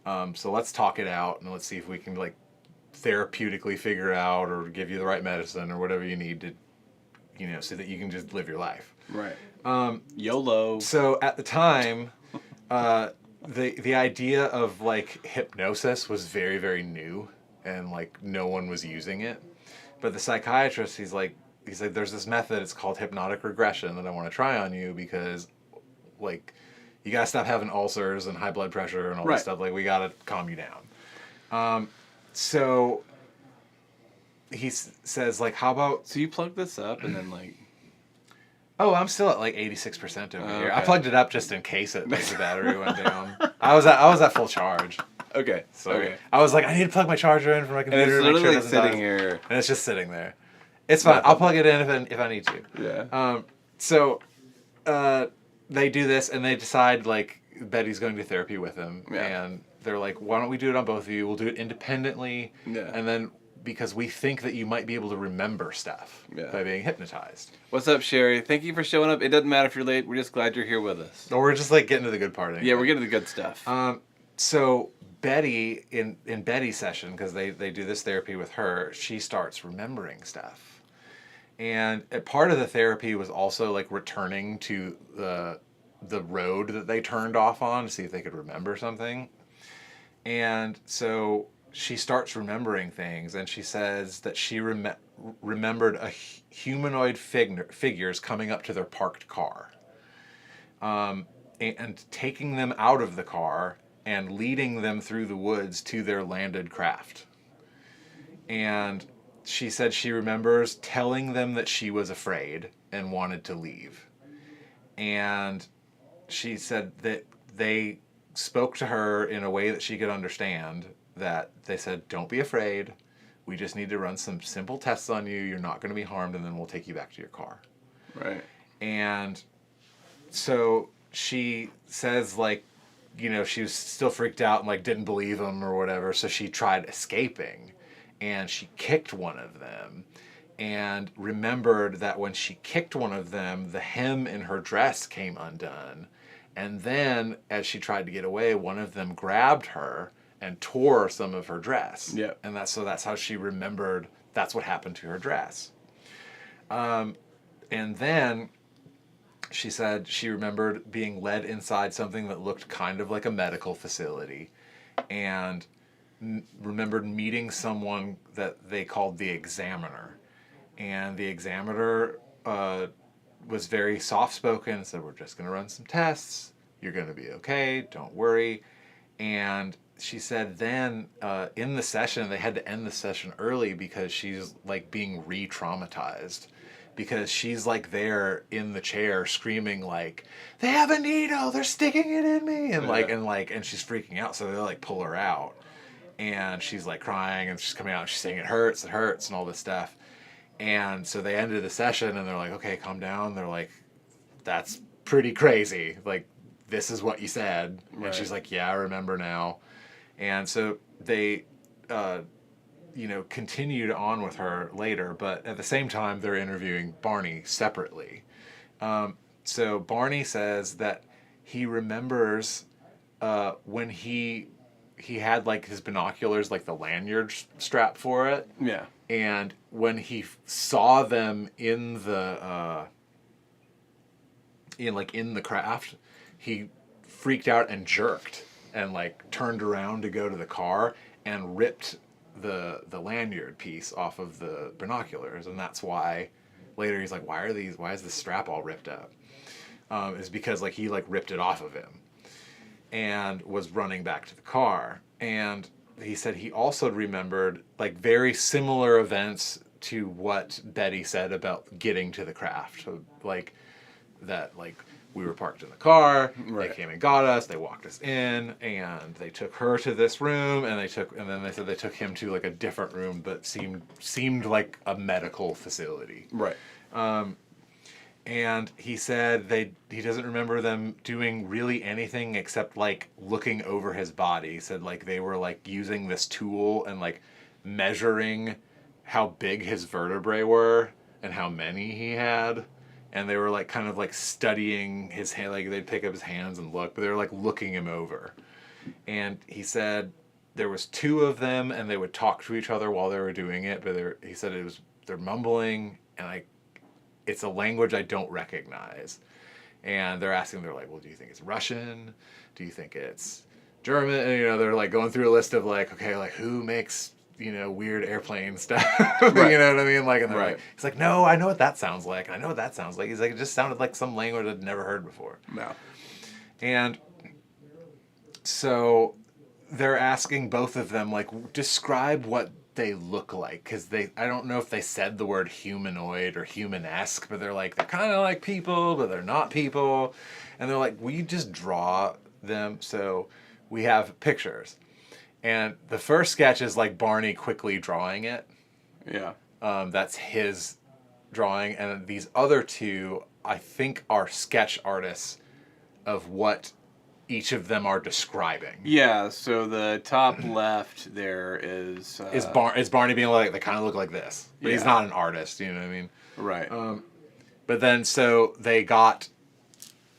So let's talk it out, and let's see if we can like therapeutically figure out or give you the right medicine or whatever you need to, you know, so that you can just live your life. Right. YOLO. So at the time, the idea of like hypnosis was very, very new, and like no one was using it. But the psychiatrist, he's like, there's this method, it's called hypnotic regression, that I want to try on you, because like, you gotta stop having ulcers and high blood pressure and all this stuff. Like, we gotta calm you down. So he says, like, how about... So you plug this up and then, like... Oh, I'm still at, like, 86% over here. I okay. plugged it up just in case the battery went down. I was at full charge. Okay. So okay. I was like, I need to plug my charger in for my computer. And it's to make literally sure it doesn't sitting die. here. And it's just sitting there. It's fine. I'll plug it in if I need to. Yeah. So they do this, and they decide, like, Betty's going to therapy with him. Yeah. And they're like, why don't we do it on both of you? We'll do it independently. Yeah. And then, because we think that you might be able to remember stuff by being hypnotized. What's up, Sherry? Thank you for showing up. It doesn't matter if you're late. We're just glad you're here with us. Or we're just, like, getting to the good part. Anyway. Yeah, we're getting to the good stuff. So Betty, in Betty's session, because they do this therapy with her, she starts remembering stuff. And a part of the therapy was also, like, returning to the road that they turned off on to see if they could remember something. And so she starts remembering things, and she says that she remembered humanoid figures coming up to their parked car, and taking them out of the car and leading them through the woods to their landed craft. And she said she remembers telling them that she was afraid and wanted to leave. And she said that they spoke to her in a way that she could understand, that they said, don't be afraid. We just need to run some simple tests on you. You're not going to be harmed, and then we'll take you back to your car. Right. And so she says, like, you know, she was still freaked out and, like, didn't believe him or whatever, so she tried escaping. And she kicked one of them, and remembered that when she kicked one of them, the hem in her dress came undone. And then, as she tried to get away, one of them grabbed her and tore some of her dress. Yep. And that's how she remembered that's what happened to her dress. And then she said she remembered being led inside something that looked kind of like a medical facility, and remembered meeting someone that they called the examiner. And the examiner was very soft-spoken and said, we're just going to run some tests. You're going to be okay. Don't worry. And she said then in the session, they had to end the session early because she's, like, being re-traumatized. Because she's, like, there in the chair screaming, like, they have a needle. They're sticking it in me. And, and she's freaking out. So they, like, pull her out. And she's, like, crying, and she's coming out, and she's saying it hurts, and all this stuff. And so they ended the session, and they're like, okay, calm down. They're like, that's pretty crazy. Like, this is what you said. Right. And she's like, yeah, I remember now. And so they, continued on with her later, but at the same time, they're interviewing Barney separately. So Barney says that he remembers when he had, like, his binoculars, like, the lanyard strap for it. Yeah. And when he saw them in the in the craft, he freaked out and jerked and, like, turned around to go to the car and ripped the lanyard piece off of the binoculars. And that's why later he's like, why is this strap all ripped up? Is because, like, he, like, ripped it off of him and was running back to the car. And he said he also remembered, like, very similar events to what Betty said about getting to the craft. So, like, that, like, we were parked in the car, right. They came and got us, they walked us in, and they took her to this room, and then they said they took him to, like, a different room that seemed like a medical facility. Right. And he said he doesn't remember them doing really anything except, like, looking over his body. He said, like, they were, like, using this tool and, like, measuring how big his vertebrae were and how many he had. And they were, like, kind of, like, studying his hand. Like, they'd pick up his hands and look, but they were, like, looking him over. And he said there was two of them, and they would talk to each other while they were doing it. But he said they're mumbling, and it's a language I don't recognize. And they're like, well, do you think it's Russian? Do you think it's German? And, they're, like, going through a list of, like, okay, like, who makes, weird airplane stuff? Right. You know what I mean? Like, and they're like, he's like, no, I know what that sounds like. I know what that sounds like. He's like, it just sounded like some language I'd never heard before. No. And so they're asking both of them, like, describe what they look like, because I don't know if they said the word humanoid or human-esque, but they're kind of like people, but they're not people. And they're like, will you just draw them? So we have pictures. And the first sketch is like Barney quickly drawing it. Yeah. That's his drawing. And these other two, I think, are sketch artists of what each of them are describing. Yeah, so the top left there is Barney being like, they kind of look like this. But he's Yeah. not an artist, you know what I mean? right. But then, so they got,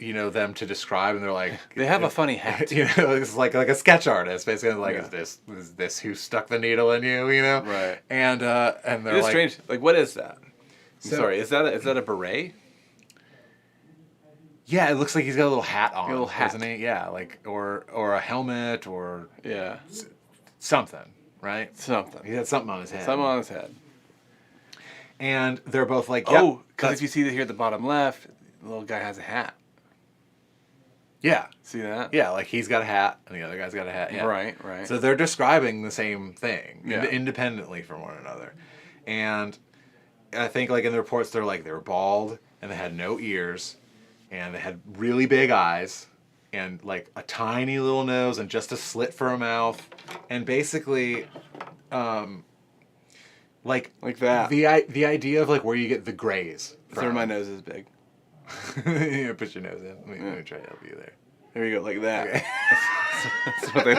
them to describe, and they're like... They have a funny hat. It's like a sketch artist, basically. Like, Yeah. is this who stuck the needle in you, Right. And they're It's like... strange. Like, what is that? I'm So- sorry, is that a beret? Yeah, it looks like he's got a little hat on, A little hat. doesn't he? Yeah, like, or a helmet, or Yeah. something, right? Something. He had something on his head. Something on his head. And they're both like, yep, Oh, because if you see here at the bottom left, the little guy has a hat. yeah. See that? Yeah, like he's got a hat, and the other guy's got a hat. Yeah. Right, right. So they're describing the same thing Yeah. independently from one another. And I think, like, in the reports, they're like, they were bald, and they had no ears, and they had really big eyes, and, like, a tiny little nose, and just a slit for a mouth. And basically, like that. The idea of, like, where you get the grays So from. my nose is big. Put your nose in. Let me try to help you there. There you go, like that. Okay.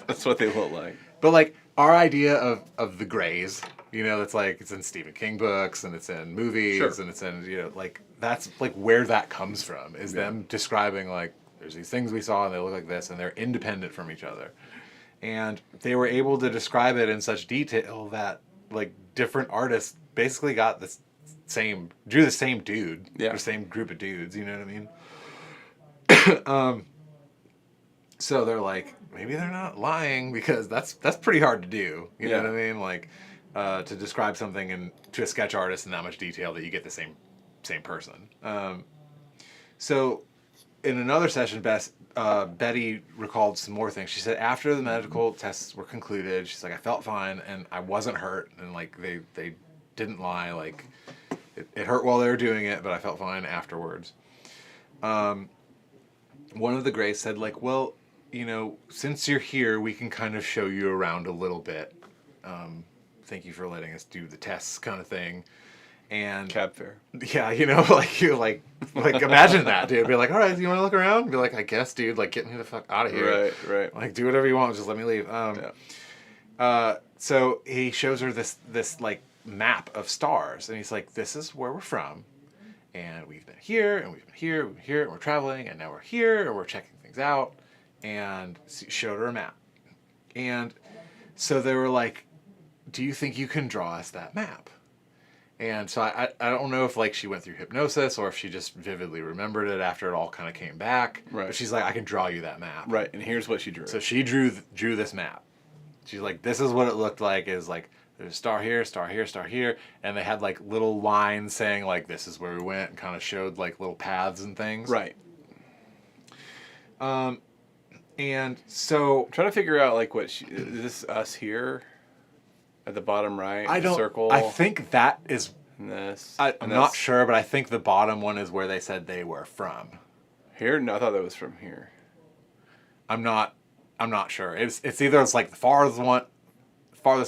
That's what they look like. But, like, our idea of the grays, it's like, it's in Stephen King books, and it's in movies, Sure. and it's in, like, that's, like, where that comes from, is them describing, like, there's these things we saw, and they look like this, and they're independent from each other. And they were able to describe it in such detail that, like, different artists basically got drew the same dude, Yeah. the same group of dudes, you know what I mean? So they're like, maybe they're not lying, because that's pretty hard to do. You know Yeah. what I mean? Like, to describe something to a sketch artist in that much detail that you get the same person. So in another session, Betty recalled some more things. She said after the medical tests were concluded, she's like, I felt fine and I wasn't hurt, and like they didn't lie. Like it hurt while they were doing it, but I felt fine afterwards. One of the Grays said, like, well, since you're here, we can kind of show you around a little bit. Thank you for letting us do the tests, kind of thing. And Cab fare. yeah, like imagine that, dude. Be like, all right, you want to look around? Be like, I guess, dude. Like, get me the fuck out of here. Right. Like, do whatever you want. Just let me leave. So he shows her this like map of stars, and he's like, this is where we're from, and we've been here, and we've been here, and we're traveling, and now we're here, and we're checking things out, and showed her a map. And so they were like, do you think you can draw us that map? And so I don't know if, like, she went through hypnosis or if she just vividly remembered it after it all kind of came back. Right. But she's like, I can draw you that map. Right, and here's what she drew. So she drew this map. She's like, this is what it looked like. Is like, there's a star here, star here, star here, and they had like little lines saying like, this is where we went, and kind of showed like little paths and things. Right. And so I'm trying to figure out like is this us here at the bottom right? I don't. Circle. I think that is. And this. I'm and not that's sure, but I think the bottom one is where they said they were from. Here? No, I thought that was from here. I'm not sure. It's either it's like the farthest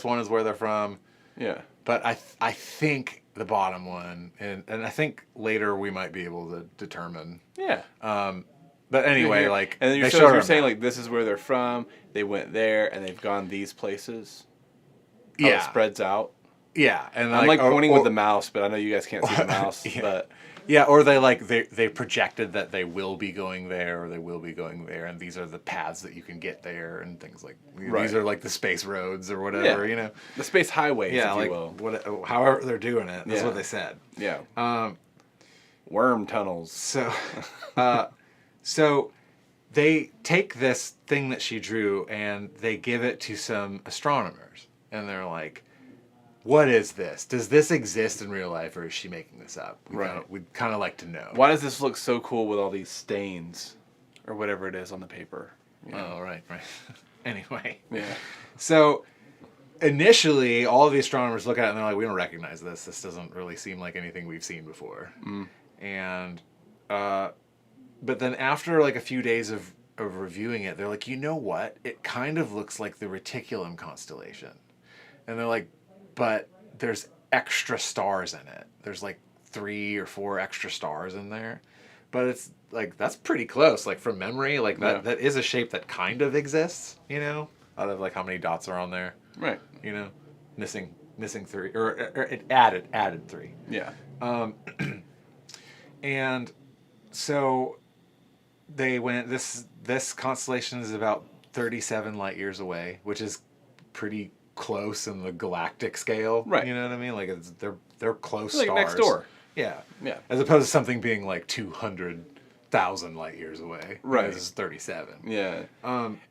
one is where they're from, Yeah. but I think the bottom one, and I think later we might be able to determine. Yeah. But anyway, Here. like, and then they you're, showed her you're a saying map. like this is where they're from. They went there and they've gone these places. How Yeah, it spreads out. yeah, and I'm like pointing or, with the mouse, but I know you guys can't see the mouse. Yeah. But yeah, or they projected that they will be going there or they will be going there, and these are the paths that you can get there and things like Right. these are like the space roads or whatever, Yeah. the space highways, Yeah, if like you will. however they're doing it. That's Yeah. what they said. Yeah. Worm tunnels. So, so they take this thing that she drew and they give it to some astronomers, and they're like, "What is this? Does this exist in real life, or is she making this up?" We'd kind of like to know. Why does this look so cool with all these stains, or whatever it is on the paper? You know? Oh, right. Anyway, Yeah. so initially, all of the astronomers look at it and they're like, we don't recognize this. This doesn't really seem like anything we've seen before. And, but then after like a few days of reviewing it, they're like, you know what? It kind of looks like the Reticulum constellation. And they're like, but there's extra stars in it. There's like 3 or 4 extra stars in there. But it's like, that's pretty close. Like from memory, like that is a shape that kind of exists, you know, out of like how many dots are on there. Right. You know, missing 3 or it added 3. Yeah. And so they went, this constellation is about 37 light years away, which is pretty close in the galactic scale. Right. You know what I mean? Like they're close Like stars. next door. Yeah. Yeah. As opposed to something being like 200,000 light years away. Right. This is 37. Yeah.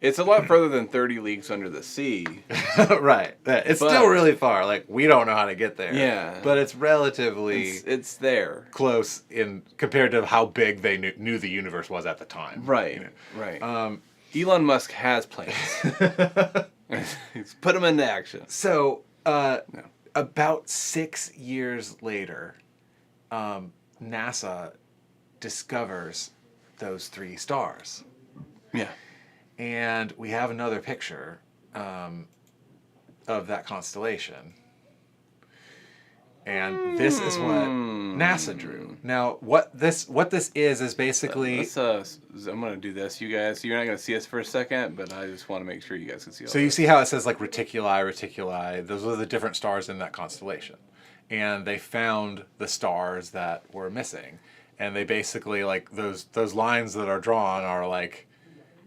It's a lot further than 30 leagues under the sea. Right. It's still really far. Like we don't know how to get there. Yeah. But it's relatively It's there. close in compared to how big they knew the universe was at the time. Right. You know? Right. Elon Musk has plans. He's put them into action. So, about 6 years later, NASA discovers those 3 stars. Yeah. And we have another picture of that constellation. And this is what NASA drew. Now, what this is basically... I'm going to do this, you guys. You're not going to see us for a second, but I just want to make sure you guys can see all So you this. see how it says like reticuli. Those are the different stars in that constellation. And they found the stars that were missing. And they basically like those lines that are drawn are like,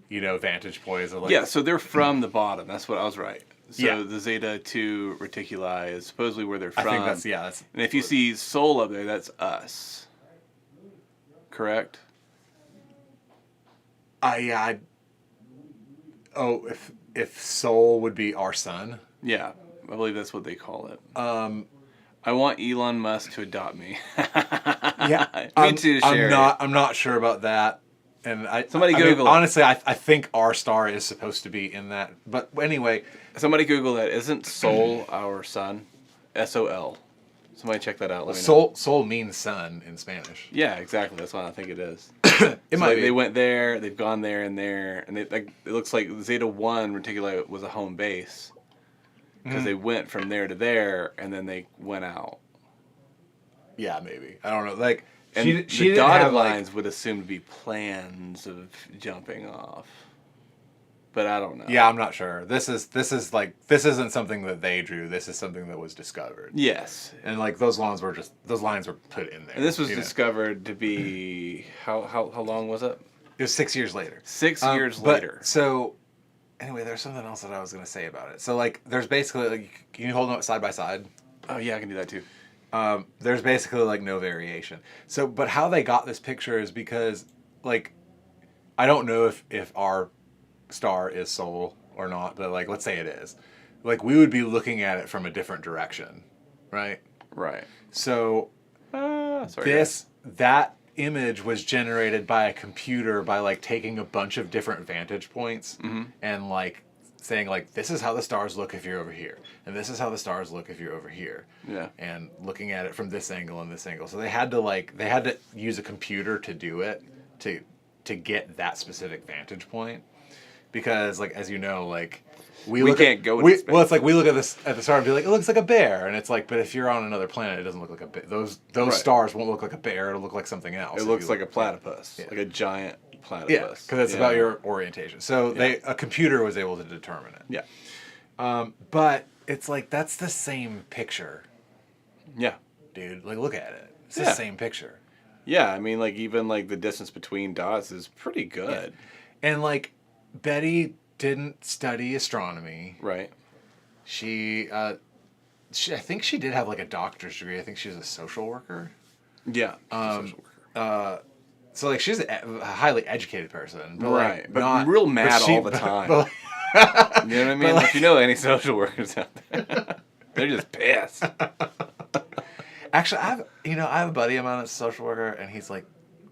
you know, vantage points. Or like, Yeah, so they're from the bottom. That's what I was right. So Yeah. the Zeta 2 Reticuli is supposedly where they're from. I think that's And if you see Sol up there, that's us. Correct? If Sol would be our sun. Yeah, I believe that's what they call it. I want Elon Musk to adopt me. Yeah, Me too, Sherry. I'm not sure about that. And Somebody I mean, Google it. honestly, I think our star is supposed to be in that. But anyway, Somebody Google that. Isn't Sol our sun? S-O-L. Somebody check that out. Let me know. Sol means sun in Spanish. Yeah, exactly. That's what I think it is. It might be. They went there. They've gone there and there, and it looks like Zeta 1 Reticuli was a home base because they went from there to there, and then they went out. Yeah, maybe. I don't know. Like, And she the didn't dotted have lines would assume to be plans of jumping off, but I don't know. Yeah, I'm not sure. This isn't something that they drew. This is something that was discovered. Yes. And like those lines were put in there. And this was you know? discovered to be how long was it? It was 6 years later. 6 years But- later. So, anyway, there's something else that I was going to say about it. So, like, there's basically, like, can you hold them up side by side? Oh yeah, I can do that too. There's basically, like, no variation. So, but how they got this picture is because, like, I don't know if our star is Sol or not, but, like, let's say it is. Like, we would be looking at it from a different direction, right? Right. So, Sorry. that image was generated by a computer by like taking a bunch of different vantage points and like saying like this is how the stars look if you're over here and this is how the stars look if you're over here. Yeah. And looking at it from this angle and this angle. So they had to use a computer to do it to get that specific vantage point because like as you know like we can't go into space. Well, it's like we look at the star and be like, it looks like a bear, and it's like, but if you're on another planet, it doesn't look like a bear. Those Right. stars won't look like a bear; it'll look like something else. It if looks you like look- a platypus, Yeah. like a giant platypus. Yeah, because it's about your orientation. So a computer was able to determine it. Yeah. But it's like that's the same picture, Yeah. dude. Like, look at it. It's Yeah. the same picture. Yeah. I mean, like even like the distance between dots is pretty good. And like Betty didn't study astronomy. Right. She I think she did have like a doctor's degree. I think she was a social worker. Yeah. Social worker. So like she's a highly educated person, but Right. like, But not real mad all the but- time. but, You know what I mean? If you know any social workers out there, they're just pissed. actually, I have a buddy of mine that's a social worker, and he's like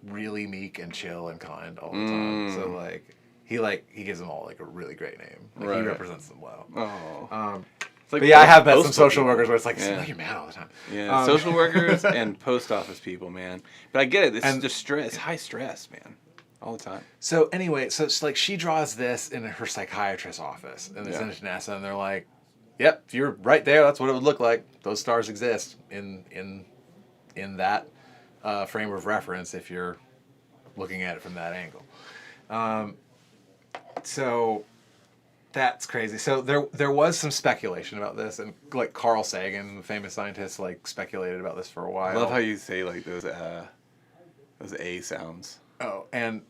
really meek and chill and kind all the time. So like he gives them all like a really great name. Like, Right. He represents them well. Oh. It's like But yeah, I have met some postal social people. workers where it's like, Yeah. like you're mad all the time. Yeah, social workers and post office people, man. But I get it. It's And- just stress. It's high stress, man. All the time. So anyway, so it's like she draws this in her psychiatrist's office, and they Yeah. send it to NASA, and they're like, "Yep, if you're right there, that's what it would look like. Those stars exist in that frame of reference if you're looking at it from that angle." So that's crazy. So there was some speculation about this, and like Carl Sagan, the famous scientist, like speculated about this for a while. I love how you say like those A sounds. Oh, and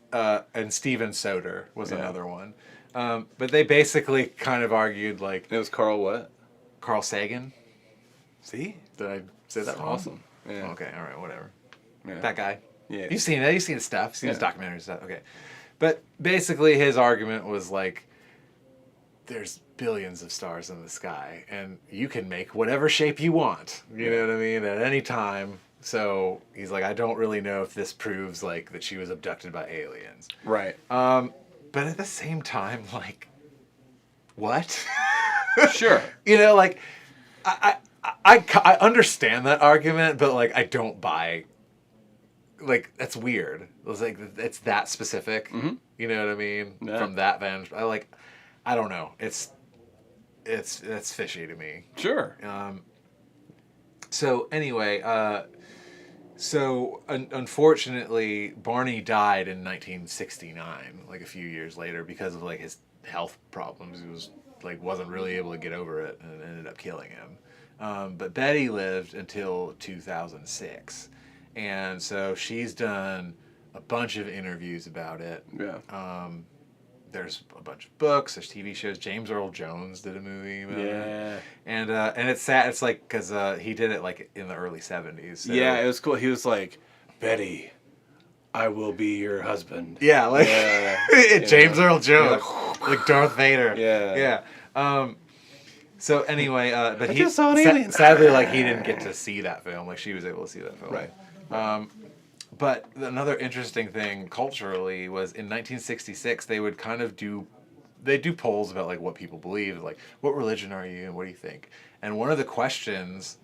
Steven Soder was Yeah. another one. But they basically kind of argued like It was Carl what? Carl Sagan. See? Did I say that That's wrong? awesome. Yeah. Okay, all right, whatever. Yeah. That guy. Yeah. You've seen it. You've seen his stuff. You've seen his Yeah. documentary stuff. Okay. But basically his argument was like, there's billions of stars in the sky, and you can make whatever shape you want. You know what I mean? At any time. So he's like, I don't really know if this proves like that she was abducted by aliens. Right. But at the same time, like, what? Sure. You know, like, I understand that argument, but like, I don't buy. Like, that's weird. It's like it's that specific. Mm-hmm. You know what I mean? Yeah. From that vantage, I don't know. It's fishy to me. Sure. So anyway, unfortunately, Barney died in 1969, like a few years later, because of like his health problems. He was like wasn't really able to get over it, and it ended up killing him. But Betty lived until 2006, and so she's done a bunch of interviews about it. Yeah. There's a bunch of books. There's TV shows. James Earl Jones did a movie about it. Yeah. And it's sad. It's like because he did it like in the early 70s. So. Yeah, it was cool. He was like, Betty, I will be your husband. Yeah, like Yeah. James Earl Jones, like Darth Vader. Yeah. Yeah. So anyway, but he just saw an alien. sadly like he didn't get to see that film. Like she was able to see that film. Right. But another interesting thing culturally was in 1966 they would kind of do polls about like what people believe, like what religion are you and what do you think? And one of the questions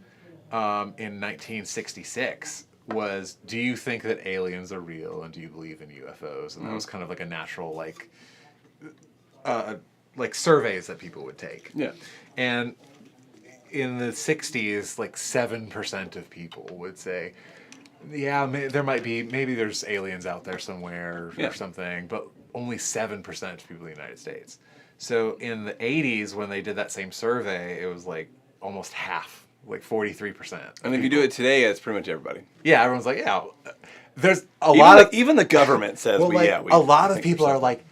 in 1966 was, do you think that aliens are real and do you believe in UFOs? And that was kind of like a natural like surveys that people would take. Yeah. And in the 60s, like 7% of people would say, yeah, there might be, maybe there's aliens out there somewhere or something, but only 7% of people in the United States. So in the 80s, when they did that same survey, it was like almost half, like 43%. And if you do it today, it's pretty much everybody. Yeah, everyone's like, yeah. There's a lot of... Even the government says, Well, like, we a lot of think people there's are like,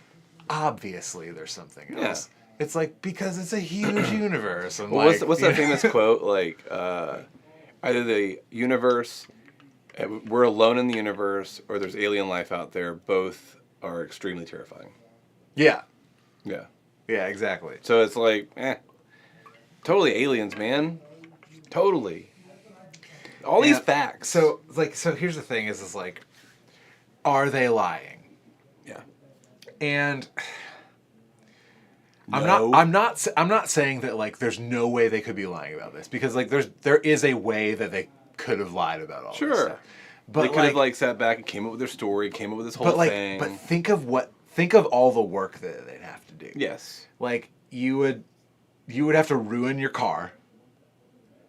obviously there's something else. Yeah. It's like, because it's a huge universe. And Well, like, what's that famous quote? Like, either the universe, we're alone in the universe, or there's alien life out there. Both are extremely terrifying. Yeah. Yeah. Yeah, exactly. So it's like, totally aliens, man. Totally. All these facts. So here's the thing: is like, are they lying? Yeah. And No. I'm not saying that like there's no way they could be lying about this, because like there is a way that they could have lied about all this Sure. stuff. But They could have like sat back and came up with their story, came up with this whole thing. But think of all the work that they'd have to do. Yes. Like you would have to ruin your car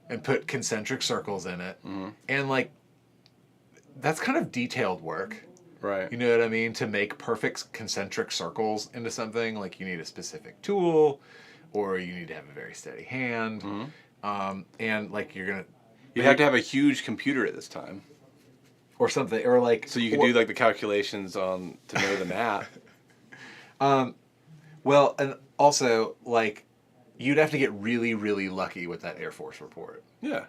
and put concentric circles in it. Mm-hmm. And like that's kind of detailed work. Right. You know what I mean? To make perfect concentric circles into something, like you need a specific tool, or you need to have a very steady hand. Mm-hmm. And like you'd have to have a huge computer at this time. or something, or like So you could do like the calculations to know the map. Well, and also like you'd have to get really, really lucky with that Air Force report. Yeah.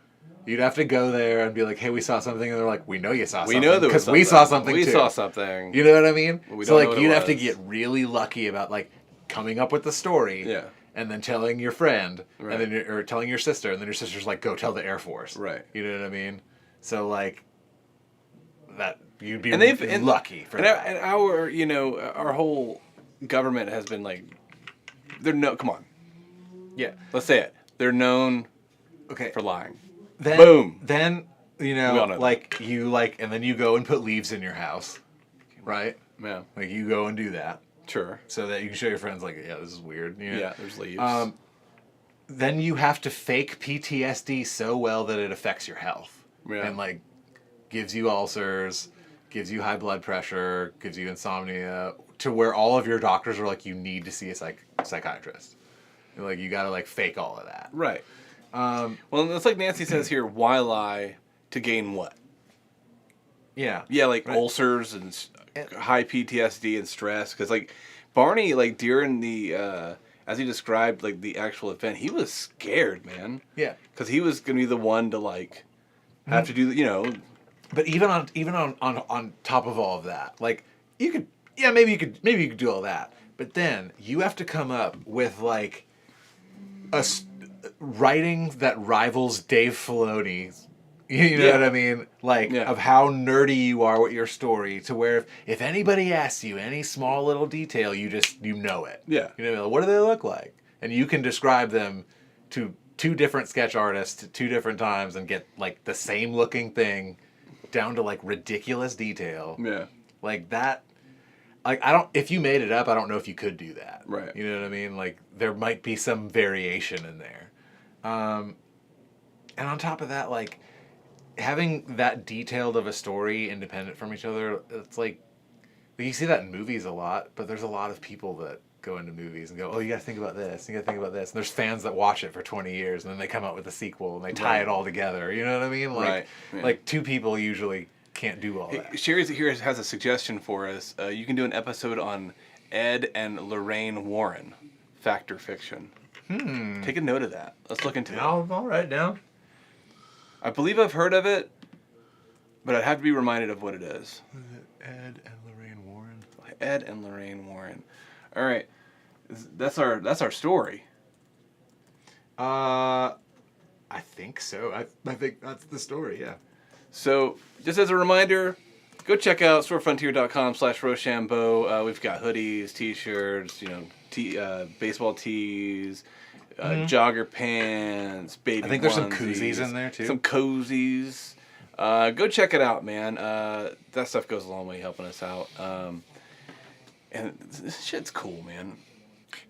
You'd have to go there and be like, "Hey, we saw something," and they're like, "We know you saw something." We know there was because we saw something We too. saw something. You know what I mean? Well, we So don't know like what it you'd have to was. get really lucky about like coming up with the story. Yeah. And then telling your friend, Right. and then or telling your sister, and then your sister's like, "Go tell the Air Force." Right. You know what I mean? So like that you'd be And lucky for and that. And our whole government has been like, come on, Yeah. let's say it. They're known Okay. for lying. Then, Boom. Then, you We all know, know like, and then you go and put leaves in your house, right? Yeah. Like, you go and do that Sure. so that you can show your friends, like, yeah, this is weird. You know? Yeah, there's leaves. Then you have to fake PTSD so well that it affects your health. Yeah. And, like, gives you ulcers, gives you high blood pressure, gives you insomnia, to where all of your doctors are like, you need to see a psychiatrist. And, like, you gotta, like, fake all of that. Right. Well, it's like Nancy says here, why lie to gain what? Yeah. Yeah, like Right. ulcers and high PTSD and stress. Because, like, Barney, like, during the, as he described, like, the actual event, he was scared, man. Yeah. Because he was going to be the one to, like, have to do, you know. But even on top of all of that, like, you could, yeah, maybe you could do all that. But then you have to come up with, like, writing that rivals Dave Filoni's. You know Yeah. what I mean? Like, Yeah. of how nerdy you are with your story, to where if anybody asks you any small little detail, you know it. Yeah. You know, what do they look like? And you can describe them to 2 different sketch artists at 2 different times and get, like, the same looking thing down to, like, ridiculous detail. Yeah. Like, that, like, if you made it up, I don't know if you could do that. Right. You know what I mean? Like, there might be some variation in there. And on top of that, like, having that detailed of a story independent from each other, it's like you see that in movies a lot, but there's a lot of people that go into movies and go, oh, you gotta think about this, you gotta think about this. And there's fans that watch it for 20 years and then they come out with a sequel and they tie it all together. You know what I mean? Like, Right. Yeah. like 2 people usually can't do all Hey, that. Sherry here has a suggestion for us. You can do an episode on Ed and Lorraine Warren, fact or fiction. Take a note of that. Let's look into it. I'll write it down. I believe I've heard of it, but I'd have to be reminded of what it is. Ed and Lorraine Warren. Ed and Lorraine Warren. All right, that's our story. I think so. I think that's the story. Yeah. So, just as a reminder, go check out storefrontier.com/Roshambeaux. We've got hoodies, t-shirts, you know, baseball tees, jogger pants, baby I think there's some onesies, koozies in there, too. Some cozies. Go check it out, man. That stuff goes a long way helping us out. And this shit's cool, man.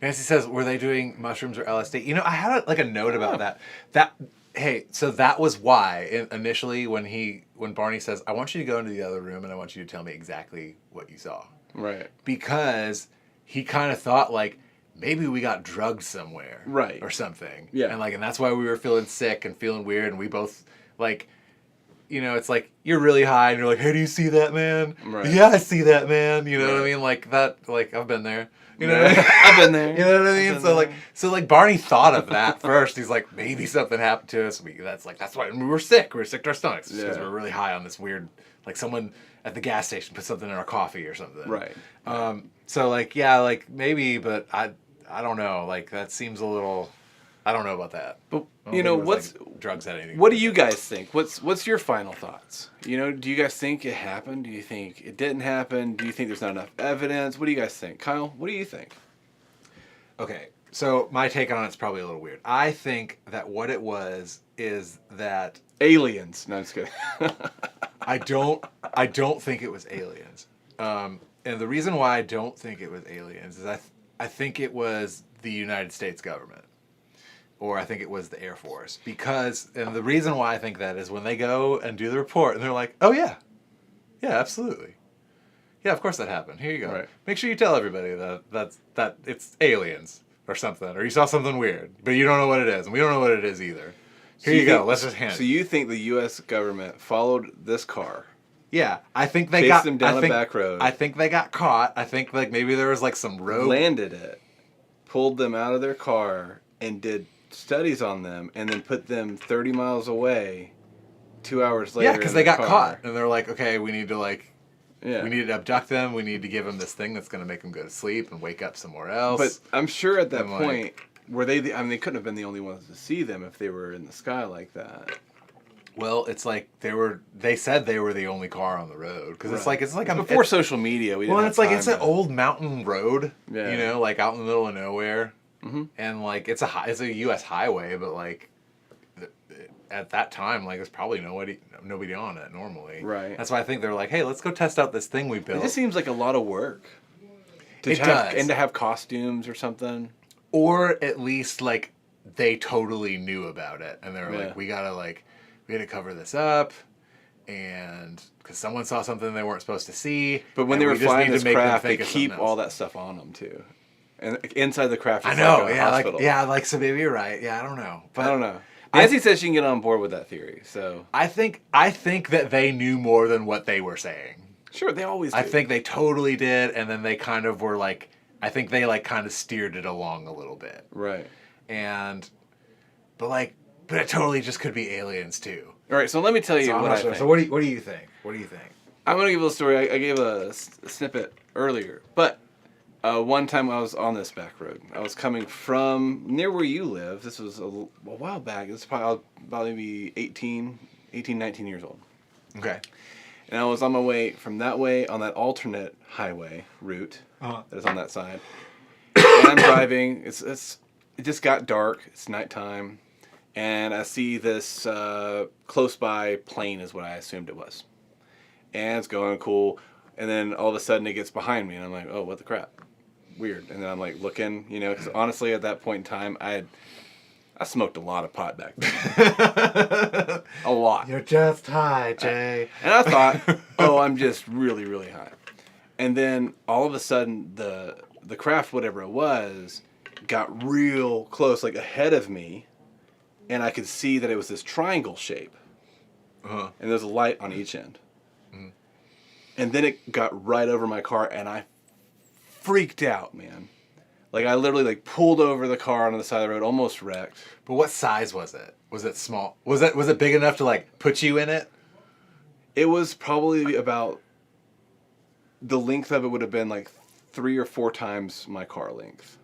Nancy says, were they doing mushrooms or LSD? You know, I had a note about that. Hey, so that was why initially when Barney says, I want you to go into the other room and I want you to tell me exactly what you saw. Right. Because he kind of thought, like, maybe we got drugged somewhere. Right. Or something. Yeah. And that's why we were feeling sick and feeling weird, and we both, like, you know, it's like you're really high and you're like, hey, do you see that, man? Right. Yeah, I see that, man. You know what I Right. mean? Like that, like, I've been there. You know Right. what I mean? I've been there. You know what I mean? I've been So there. like Barney thought of that first. He's like, maybe something happened to us. That's why we were sick. We were sick to our stomachs because Yeah. we were really high on this weird, like someone at the gas station put something in our coffee or something. Right. So like, yeah, like maybe, but I don't know. Like that seems a little. I don't know about that. But I don't you know think it was, like, drugs had anything. What do you guys think? What's your final thoughts? You know, do you guys think it happened? Do you think it didn't happen? Do you think there's not enough evidence? What do you guys think? Kyle, what do you think? Okay, so my take on it's probably a little weird. I think that what it was is that Aliens. No, I'm just kidding. I don't think it was aliens. And the reason why I don't think it was aliens is I think it was the United States government. Or I think it was the Air Force. And the reason why I think that is when they go and do the report and they're like, oh yeah, absolutely. Yeah, of course that happened. Here you go. Right. Make sure you tell everybody that it's aliens or something, or you saw something weird, but you don't know what it is, and we don't know what it is either. Here you go. Let's just hand it. So you think the U.S. government followed this car? Yeah, I think they Chased got them down I a think, back road. I think they got caught. I think like maybe there was like some rogue. Landed it, pulled them out of their car, and did studies on them, and then put them 30 miles away 2 hours later. Yeah, because they got caught, and they're like, okay, we need to Yeah. we need to abduct them. We need to give them this thing that's going to make them go to sleep and wake up somewhere else. But I'm sure at that And, like- point, were they? They couldn't have been the only ones to see them if they were in the sky like that. well, it's like they said they were the only car on the road because it's like Before it's, social media. We didn't well, have it's like time it's an to- old mountain road, Yeah. you know, like out in the middle of nowhere. and like it's a U.S. highway, but like at that time, like there's probably nobody on it normally. Right. That's why I think they're like, hey, let's go test out this thing we built. It just seems like a lot of work. It does. And to have costumes or something. Or at least like they totally knew about it, and they were like, we gotta cover this up, and because someone saw something they weren't supposed to see. But when they were flying this craft, they keep all that stuff on them too, and inside the craft. Is I know, like a hospital. So maybe you're right. Yeah, I don't know. But I don't know. Nancy says she can get on board with that theory. So I think that they knew more than what they were saying. Sure, they always do. I think they totally did, and then they kind of were like, I think they like kind of steered it along a little bit. Right. But it totally just could be aliens too. All right, so let me tell you what I think. So what do you think? What do you think? I'm going to give a little story. I gave a snippet earlier. But one time I was on this back road. I was coming from near where you live. This was a while back. This was probably about maybe 18, 19 years old. Okay. And I was on my way from that way on that alternate highway route that is on that side. And I'm driving. It just got dark. It's nighttime. And I see this close by plane is what I assumed it was. And it's going cool. And then all of a sudden it gets behind me. And I'm like, oh, what the crap? Weird. And then I'm like looking, because honestly at that point in time, I smoked a lot of pot back then. A lot. You're just high, Jay. And I thought, oh, I'm just really, really high. And then all of a sudden the craft, whatever it was, got real close, like ahead of me. And I could see that it was this triangle shape. And there's a light on each end. And then it got right over my car, and I freaked out, man. Like, I literally, pulled over the car on the side of the road, almost wrecked. But what size was it? Was it small? Was it big enough to, put you in it? It was probably about... The length of it would have been, 3 or 4 times my car length.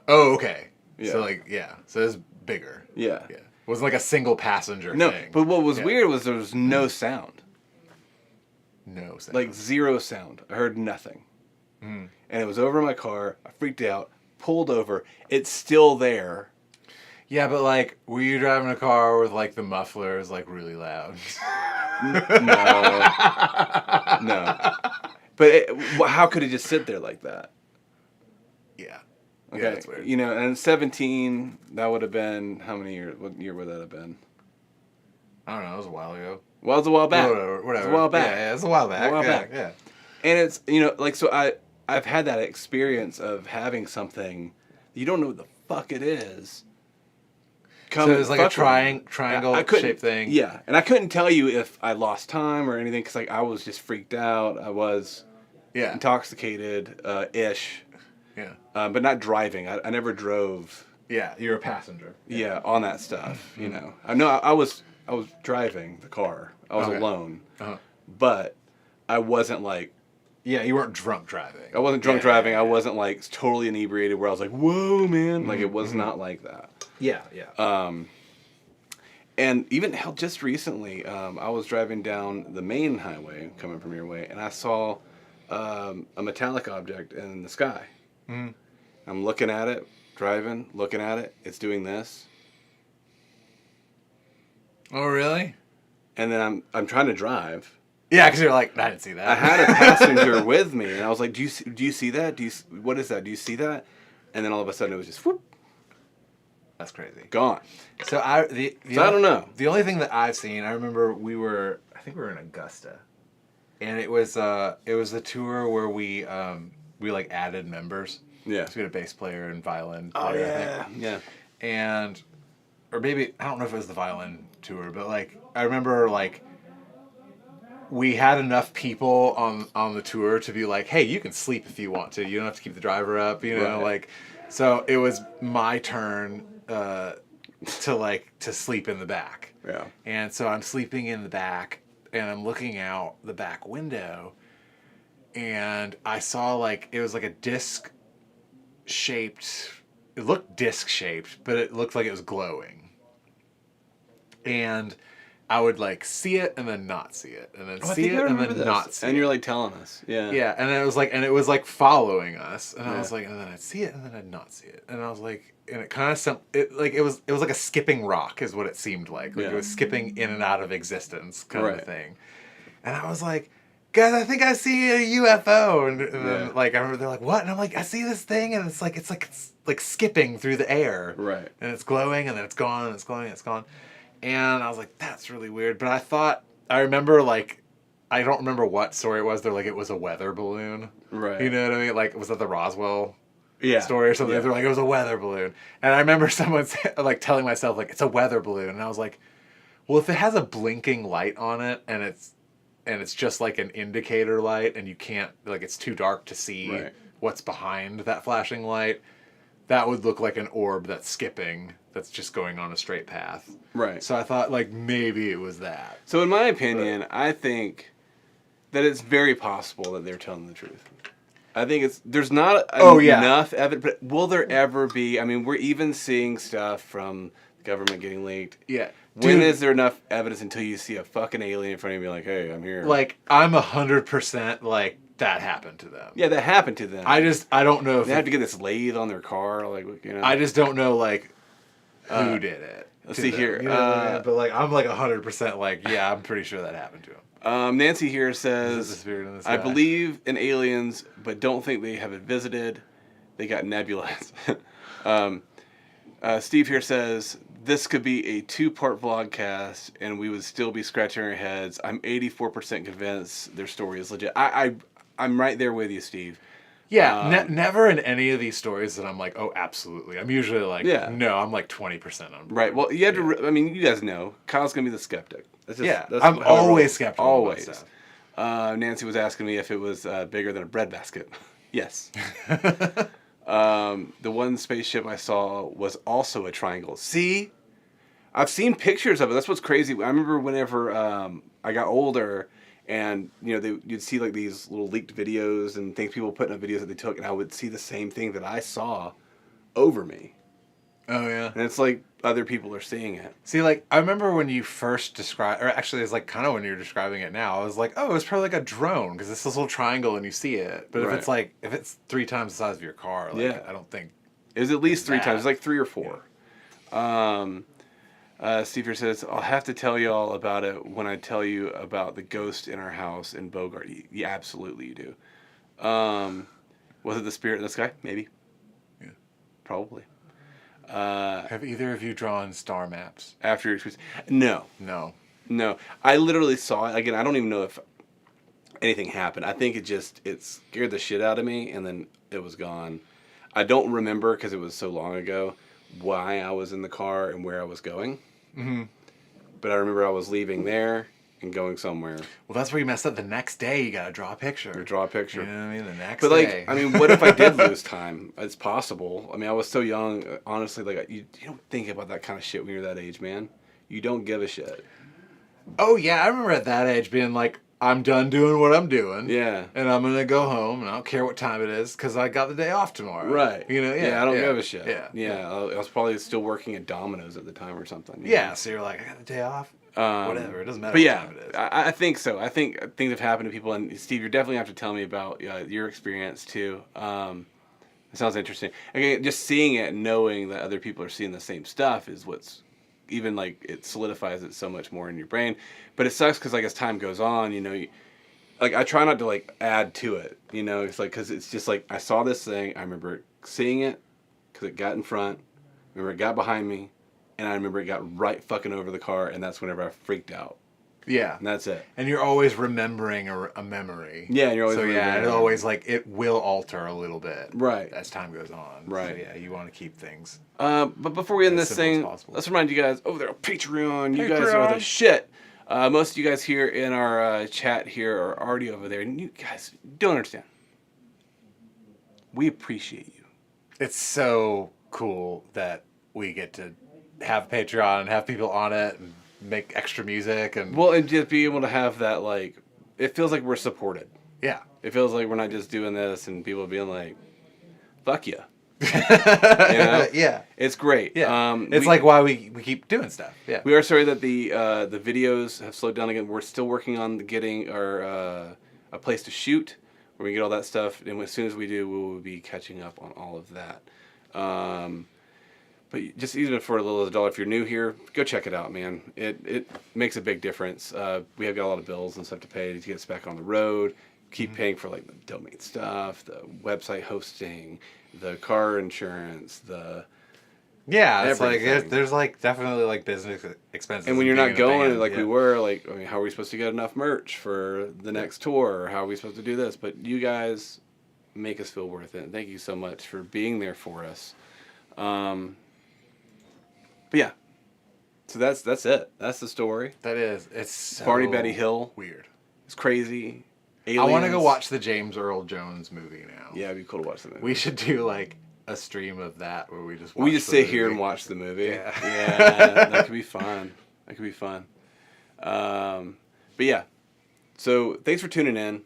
Oh, okay. Yeah. So, so it was bigger. Yeah. Yeah. It wasn't like a single passenger No, thing. but what was weird was there was no sound. No sound. Zero sound. I heard nothing. And it was over my car. I freaked out. Pulled over. It's still there. Yeah, but were you driving a car with the muffler is really loud? No. But how could it just sit there like that? Yeah. Okay. Yeah, that's weird. And 17, that would have been, how many years? What year would that have been? I don't know. It was a while ago. Well, it was a while back. Whatever. It was a while back. Yeah, it was a while back. Yeah. And it's, so I've had that experience of having something, you don't know what the fuck it is. So it was a triangle shaped thing? Yeah. And I couldn't tell you if I lost time or anything, because I was just freaked out. I was intoxicated, ish. Yeah. But not driving. I never drove. Yeah, you're a passenger. Yeah, on that stuff, I know I was driving the car. I was alone. But I wasn't Yeah, you weren't drunk driving. I wasn't drunk driving. I wasn't totally inebriated where I was like, whoa, man. It was not like that. Yeah. And even just recently, I was driving down the main highway coming from your way, and I saw a metallic object in the sky. I'm looking at it, driving, looking at it. It's doing this. Oh, really? And then I'm trying to drive. Yeah, because you're like, I didn't see that. I had a passenger with me, and I was like, do you see that? What is that? Do you see that? And then all of a sudden, it was just whoop. That's crazy. Gone. So I don't know. The only thing that I've seen, I remember I think we were in Augusta, and it was the tour where we added members. Yeah. So we had a bass player and violin player. Oh yeah. I think. Yeah. Or maybe I don't know if it was the violin tour, but I remember we had enough people on the tour to be like, hey, you can sleep if you want to. You don't have to keep the driver up. Right. So it was my turn to sleep in the back. Yeah. And so I'm sleeping in the back, and I'm looking out the back window, and I saw it was a disc shaped. It looked disc shaped, but it looked like it was glowing. And I would like see it and then not see it, and then I see think I it and remember then this. not see And it. you're like telling us. Yeah. Yeah, and it was like following us, and I Yeah. was like, and then I'd see it and then I'd not see it, and I was like, and it kind of it was like a skipping rock is what it seemed like Yeah. it was skipping in and out of existence kind of Right. a thing, and I was like, guys, I think I see a UFO, and then Yeah. like I remember they're like, what, and I'm like, I see this thing, and it's like skipping through the air, Right. and it's glowing, and then it's gone, and it's glowing, and it's gone, and I was like, that's really weird, but I remember like. I don't remember what story it was. They're like, it was a weather balloon. Right. You know what I mean? Like, was that the Roswell Yeah. story or something? Yeah. They're like, it was a weather balloon. And I remember someone like telling myself, like, it's a weather balloon. And I was like, well, if it has a blinking light on it and it's just like an indicator light and you can't, like, it's too dark to see Right. what's behind that flashing light, that would look like an orb that's skipping, that's just going on a straight path. Right. So I thought, like, maybe it was that. So in my opinion, I think that it's very possible that they're telling the truth. I think there's not enough evidence, but will there ever be? I mean, we're even seeing stuff from the government getting leaked. Yeah. When Dude, is there enough evidence until you see a fucking alien in front of you like, hey, I'm here? like, I'm 100% like, that happened to them. Yeah, that happened to them. I don't know if They have to get this lathe on their car, like, you know. I just don't know, like, who did it. Let's to see them, here. you know what I mean? But, like, I'm, like, 100% like, yeah, I'm pretty sure that happened to him. Nancy here Is it the says, spirit in the I sky? believe in aliens, but don't think they have it visited. They got nebulized. Steve here says, this could be a 2-part vlogcast, and we would still be scratching our heads. I'm 84% convinced their story is legit. I'm right there with you, Steve. Yeah, never in any of these stories that I'm like, oh, absolutely. I'm usually like, Yeah. no, I'm like 20% on board. Right. Well, you have to. I mean, you guys know Kyle's gonna be the skeptic. That's just, Yeah, that's I'm how it rolls. always skeptical about Always. stuff. Nancy was asking me if it was bigger than a breadbasket. Yes. The one spaceship I saw was also a triangle. See, I've seen pictures of it. That's what's crazy. I remember whenever I got older, and you know, you'd see like these little leaked videos and things people put in videos that they took, and I would see the same thing that I saw over me. Oh, yeah. And it's like other people are seeing it. See, like, I remember when you first described, or actually, it's like kind of when you're describing it now, I was like, oh, it's probably like a drone, because it's this little triangle and you see it. But Right. if it's 3 times the size of your car, like, Yeah. I don't think. It was at least 3 That. times. It's like 3 or 4. Steve here says, I'll have to tell you all about it when I tell you about the ghost in our house in Bogart. Yeah, absolutely you do. Was it the spirit in the sky? Maybe. Yeah. Probably. Have either of you drawn star maps? After your experience. No. No. I literally saw it. Again, I don't even know if anything happened. I think it scared the shit out of me, and then it was gone. I don't remember, because it was so long ago, why I was in the car and where I was going. Mm-hmm. But I remember I was leaving there and going somewhere. Well, that's where you messed up. The next day, you gotta draw a picture. Or draw a picture. You know what I mean? The next But, like, day. I mean, what if I did lose time? It's possible. I mean, I was so young. Honestly, like, you don't think about that kind of shit when you're that age, man. You don't give a shit. Oh, yeah, I remember at that age being like, I'm done doing what I'm doing. Yeah. And I'm going to go home, and I don't care what time it is, because I got the day off tomorrow. Right. You know, yeah. I don't give a shit. Yeah. I was probably still working at Domino's at the time or something. you Yeah, know? so you're like, I got the day off? Whatever, it doesn't matter But what yeah, time it is. I think so. I think things have happened to people, and Steve, you're definitely have to tell me about your experience too. It sounds interesting. Again, just seeing it, and knowing that other people are seeing the same stuff is what's even like it solidifies it so much more in your brain. But it sucks because like as time goes on, you know, like I try not to like add to it. You know, it's like because it's just like I saw this thing, I remember seeing it because it got in front, I remember it got behind me. And I remember it got right fucking over the car, and that's whenever I freaked out. Yeah. And that's it. And you're always remembering a memory. Yeah, and you're always So, yeah, remembering it a always, like, it will alter a little bit. Right. As time goes on. Right. So, yeah, you want to keep things. But before we end As this simple as thing, possible. let's remind you guys over there on Patreon. You guys are the Patreon. shit. Most of you guys here in our chat here are already over there, and you guys don't understand. We appreciate you. It's so cool that we get to have Patreon and have people on it and make extra music and Well, and just be able to have that, like, it feels like we're supported. yeah. It feels like we're not just doing this and people being like, fuck you. Yeah. It's great. Yeah. It's like why we keep doing stuff. Yeah. We are sorry that the videos have slowed down again. We're still working on getting our a place to shoot where we get all that stuff, and as soon as we do, we will be catching up on all of that. But just even for a little as $1, if you're new here, go check it out, man. It makes a big difference. We have got a lot of bills and stuff to pay to get us back on the road. Keep paying for like the domain stuff, the website hosting, the car insurance, Yeah, it's everything. like there's like definitely like business expenses. and when you're being not in a going band, like yeah. we were, like, I mean, how are we supposed to get enough merch for the next tour? Or how are we supposed to do this? But you guys make us feel worth it. Thank you so much for being there for us. But yeah, so that's it. That's the story. That is, it's so Barney Betty Hill. weird. It's crazy. I want to go Aliens. watch the James Earl Jones movie now. Yeah, it'd be cool to watch the movie. We should do like a stream of that where we just watch We just the sit here movie. and watch the movie. Yeah. Yeah, that could be fun. That could be fun. But yeah, so thanks for tuning in.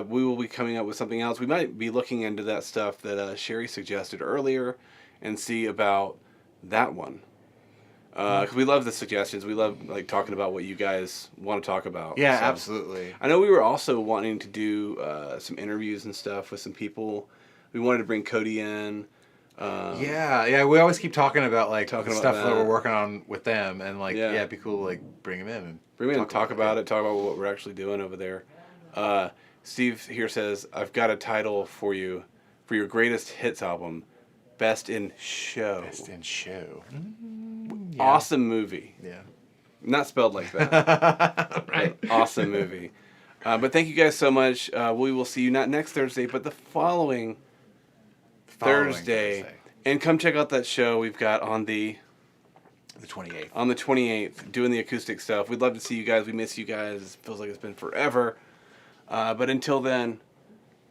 We will be coming up with something else. We might be looking into that stuff that Sherry suggested earlier and see about that one. Because we love the suggestions. We love like talking about what you guys want to talk about. Yeah, So, absolutely. I know we were also wanting to do some interviews and stuff with some people. We wanted to bring Cody in. Yeah. We always keep talking about like Talking the about stuff that that. we're working on with them, and like Yeah. it'd be cool to like bring him in and Bring me in and talk about it. Talk about what we're actually doing over there. Steve here says, I've got a title for you for your greatest hits album, Best in Show. Best in show. Awesome movie. Yeah. Not spelled like that. Right. But awesome movie. But thank you guys so much. We will see you not next Thursday, but the following Thursday. And come check out that show we've got on the 28th. on the 28th, doing the acoustic stuff. We'd love to see you guys. We miss you guys. It feels like it's been forever. But until then,